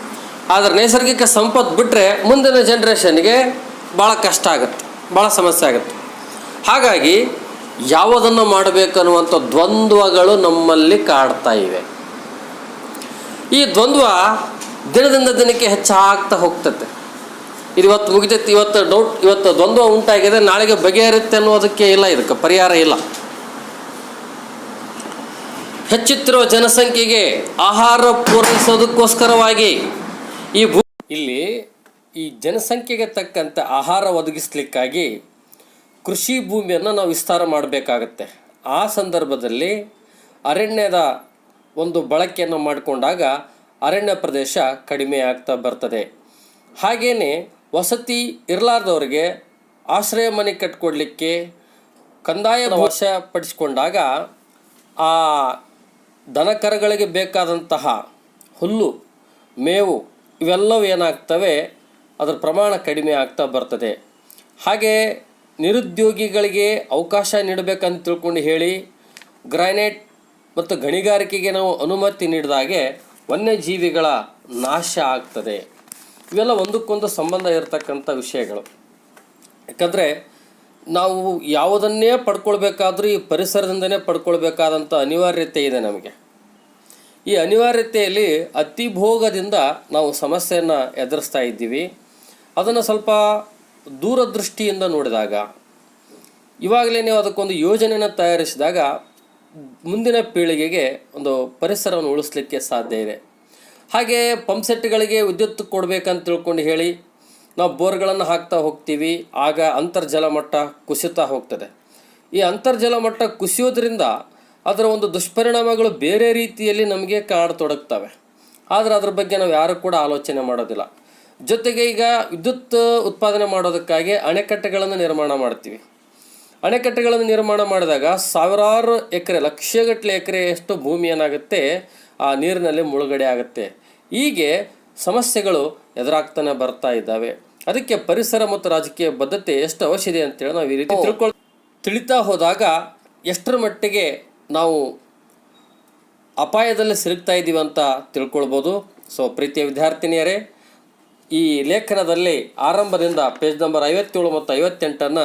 ಆದರೆ ನೈಸರ್ಗಿಕ ಸಂಪತ್ತು ಬಿಟ್ಟರೆ ಮುಂದಿನ ಜನ್ರೇಷನ್ಗೆ ಭಾಳ ಕಷ್ಟ ಆಗುತ್ತೆ, ಭಾಳ ಸಮಸ್ಯೆ ಆಗುತ್ತೆ. ಹಾಗಾಗಿ ಯಾವುದನ್ನು ಮಾಡಬೇಕನ್ನುವಂಥ ದ್ವಂದ್ವಗಳು ನಮ್ಮಲ್ಲಿ ಕಾಡ್ತಾ ಇವೆ. ಈ ದ್ವಂದ್ವ ದಿನದಿಂದ ದಿನಕ್ಕೆ ಹೆಚ್ಚಾಗ್ತಾ ಹೋಗ್ತದೆ. ಇದು ಇವತ್ತು ಮುಗಿತೈತಿ, ಇವತ್ತು ದ್ವಂದ್ವ ಉಂಟಾಗಿದೆ, ನಾಳೆಗೆ ಬಗೆಹರುತ್ತೆ ಅನ್ನೋದಕ್ಕೆ ಇಲ್ಲ, ಇದಕ್ಕೆ ಪರಿಹಾರ ಇಲ್ಲ. ಹೆಚ್ಚುತ್ತಿರುವ ಜನಸಂಖ್ಯೆಗೆ ಆಹಾರ ಪೂರೈಸೋದಕ್ಕೋಸ್ಕರವಾಗಿ ಇಲ್ಲಿ ಈ ಜನಸಂಖ್ಯೆಗೆ ತಕ್ಕಂತೆ ಆಹಾರ ಒದಗಿಸ್ಲಿಕ್ಕಾಗಿ ಕೃಷಿ ಭೂಮಿಯನ್ನು ನಾವು ವಿಸ್ತಾರ ಮಾಡಬೇಕಾಗತ್ತೆ. ಆ ಸಂದರ್ಭದಲ್ಲಿ ಅರಣ್ಯದ ಒಂದು ಬಳಕೆಯನ್ನು ಮಾಡಿಕೊಂಡಾಗ ಅರಣ್ಯ ಪ್ರದೇಶ ಕಡಿಮೆ ಆಗ್ತಾ ಬರ್ತದೆ. ಹಾಗೆಯೇ ವಸತಿ ಇರಲಾರ್ದವ್ರಿಗೆ ಆಶ್ರಯ ಮನೆ ಕಟ್ಕೊಡ್ಲಿಕ್ಕೆ ಕಂದಾಯ ವಶಪಡಿಸಿಕೊಂಡಾಗ ಆ ದನಕರುಗಳಿಗೆ ಬೇಕಾದಂತಹ ಹುಲ್ಲು, ಮೇವು ಇವೆಲ್ಲವೂ ಏನಾಗ್ತವೆ, ಅದರ ಪ್ರಮಾಣ ಕಡಿಮೆ ಆಗ್ತಾ ಬರ್ತದೆ. ಹಾಗೆ ನಿರುದ್ಯೋಗಿಗಳಿಗೆ ಅವಕಾಶ ನೀಡಬೇಕಂತ ತಿಳ್ಕೊಂಡು ಹೇಳಿ ಗ್ರಾನೈಟ್ ಮತ್ತು ಗಣಿಗಾರಿಕೆಗೆ ನಾವು ಅನುಮತಿ ನೀಡಿದಾಗೆ ವನ್ಯಜೀವಿಗಳ ನಾಶ ಆಗ್ತದೆ. ಇವೆಲ್ಲ ಒಂದಕ್ಕೊಂದು ಸಂಬಂಧ ಇರತಕ್ಕಂಥ ವಿಷಯಗಳು. ಯಾಕಂದರೆ ನಾವು ಯಾವುದನ್ನೇ ಪಡ್ಕೊಳ್ಬೇಕಾದ್ರೂ ಈ ಪರಿಸರದಿಂದನೇ ಪಡ್ಕೊಳ್ಬೇಕಾದಂಥ ಅನಿವಾರ್ಯತೆ ಇದೆ ನಮಗೆ. ಈ ಅನಿವಾರ್ಯತೆಯಲ್ಲಿ ಅತಿಭೋಗದಿಂದ ನಾವು ಸಮಸ್ಯೆಯನ್ನು ಎದುರಿಸ್ತಾ ಇದ್ದೀವಿ. ಅದನ್ನು ಸ್ವಲ್ಪ ದೂರದೃಷ್ಟಿಯಿಂದ ನೋಡಿದಾಗ, ಇವಾಗಲೇ ನೀವು ಅದಕ್ಕೊಂದು ಯೋಜನೆಯನ್ನು ತಯಾರಿಸಿದಾಗ ಮುಂದಿನ ಪೀಳಿಗೆಗೆ ಒಂದು ಪರಿಸರವನ್ನು ಉಳಿಸ್ಲಿಕ್ಕೆ ಸಾಧ್ಯ ಇದೆ. ಹಾಗೆ ಪಂಪ್ಸೆಟ್ಗಳಿಗೆ ವಿದ್ಯುತ್ ಕೊಡಬೇಕಂತ ತಿಳ್ಕೊಂಡು ಹೇಳಿ ನಾವು ಬೋರ್ಗಳನ್ನು ಹಾಕ್ತಾ ಹೋಗ್ತೀವಿ. ಆಗ ಅಂತರ್ಜಲ ಮಟ್ಟ ಕುಸಿತಾ ಹೋಗ್ತದೆ. ಈ ಅಂತರ್ಜಲ ಮಟ್ಟ ಕುಸಿಯೋದ್ರಿಂದ ಅದರ ಒಂದು ದುಷ್ಪರಿಣಾಮಗಳು ಬೇರೆ ರೀತಿಯಲ್ಲಿ ನಮಗೆ ಕಾಡತೊಡಗ್ತವೆ. ಆದರೆ ಅದ್ರ ಬಗ್ಗೆ ನಾವು ಯಾರು ಕೂಡ ಆಲೋಚನೆ ಮಾಡೋದಿಲ್ಲ. ಜೊತೆಗೆ ಈಗ ವಿದ್ಯುತ್ ಉತ್ಪಾದನೆ ಮಾಡೋದಕ್ಕಾಗಿ ಅಣೆಕಟ್ಟೆಗಳನ್ನು ನಿರ್ಮಾಣ ಮಾಡ್ತೀವಿ. ಅಣೆಕಟ್ಟೆಗಳನ್ನು ನಿರ್ಮಾಣ ಮಾಡಿದಾಗ ಸಾವಿರಾರು ಎಕರೆ, ಲಕ್ಷಗಟ್ಟಲೆ ಎಕರೆಯಷ್ಟು ಭೂಮಿ ಏನಾಗುತ್ತೆ ಆ ನೀರಿನಲ್ಲಿ ಮುಳುಗಡೆ ಆಗುತ್ತೆ. ಹೀಗೆ ಸಮಸ್ಯೆಗಳು ಎದುರಾಗ್ತಾನೆ ಬರ್ತಾ ಇದ್ದಾವೆ. ಅದಕ್ಕೆ ಪರಿಸರ ಮತ್ತು ರಾಜಕೀಯ ಬದ್ಧತೆ ಎಷ್ಟು ಅವಶ್ಯ ಇದೆ ಅಂತೇಳಿ ನಾವು ಈ ರೀತಿ ತಿಳಿತಾ ಹೋದಾಗ ಎಷ್ಟರ ಮಟ್ಟಿಗೆ ನಾವು ಅಪಾಯದಲ್ಲಿ ಸಿಲುಕ್ತಾ ಇದ್ದೀವಿ ಅಂತ ತಿಳ್ಕೊಳ್ಬೋದು. ಸೊ ಪ್ರೀತಿಯ ವಿದ್ಯಾರ್ಥಿನಿಯರೇ, ಈ ಲೇಖನದಲ್ಲಿ ಆರಂಭದಿಂದ ಪೇಜ್ ನಂಬರ್ 57 ಮತ್ತು 58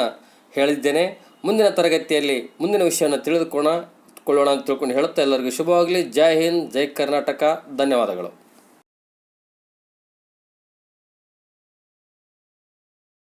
ಹೇಳಿದ್ದೇನೆ. ಮುಂದಿನ ತರಗತಿಯಲ್ಲಿ ಮುಂದಿನ ವಿಷಯವನ್ನು ತಿಳಿದುಕೊಳ್ಳೋಣ ಅಂತ ತಿಳ್ಕೊಂಡು ಹೇಳುತ್ತಾ ಎಲ್ಲರಿಗೂ ಶುಭವಾಗಲಿ. ಜೈ ಹಿಂದ್, ಜೈ ಕರ್ನಾಟಕ. ಧನ್ಯವಾದಗಳು.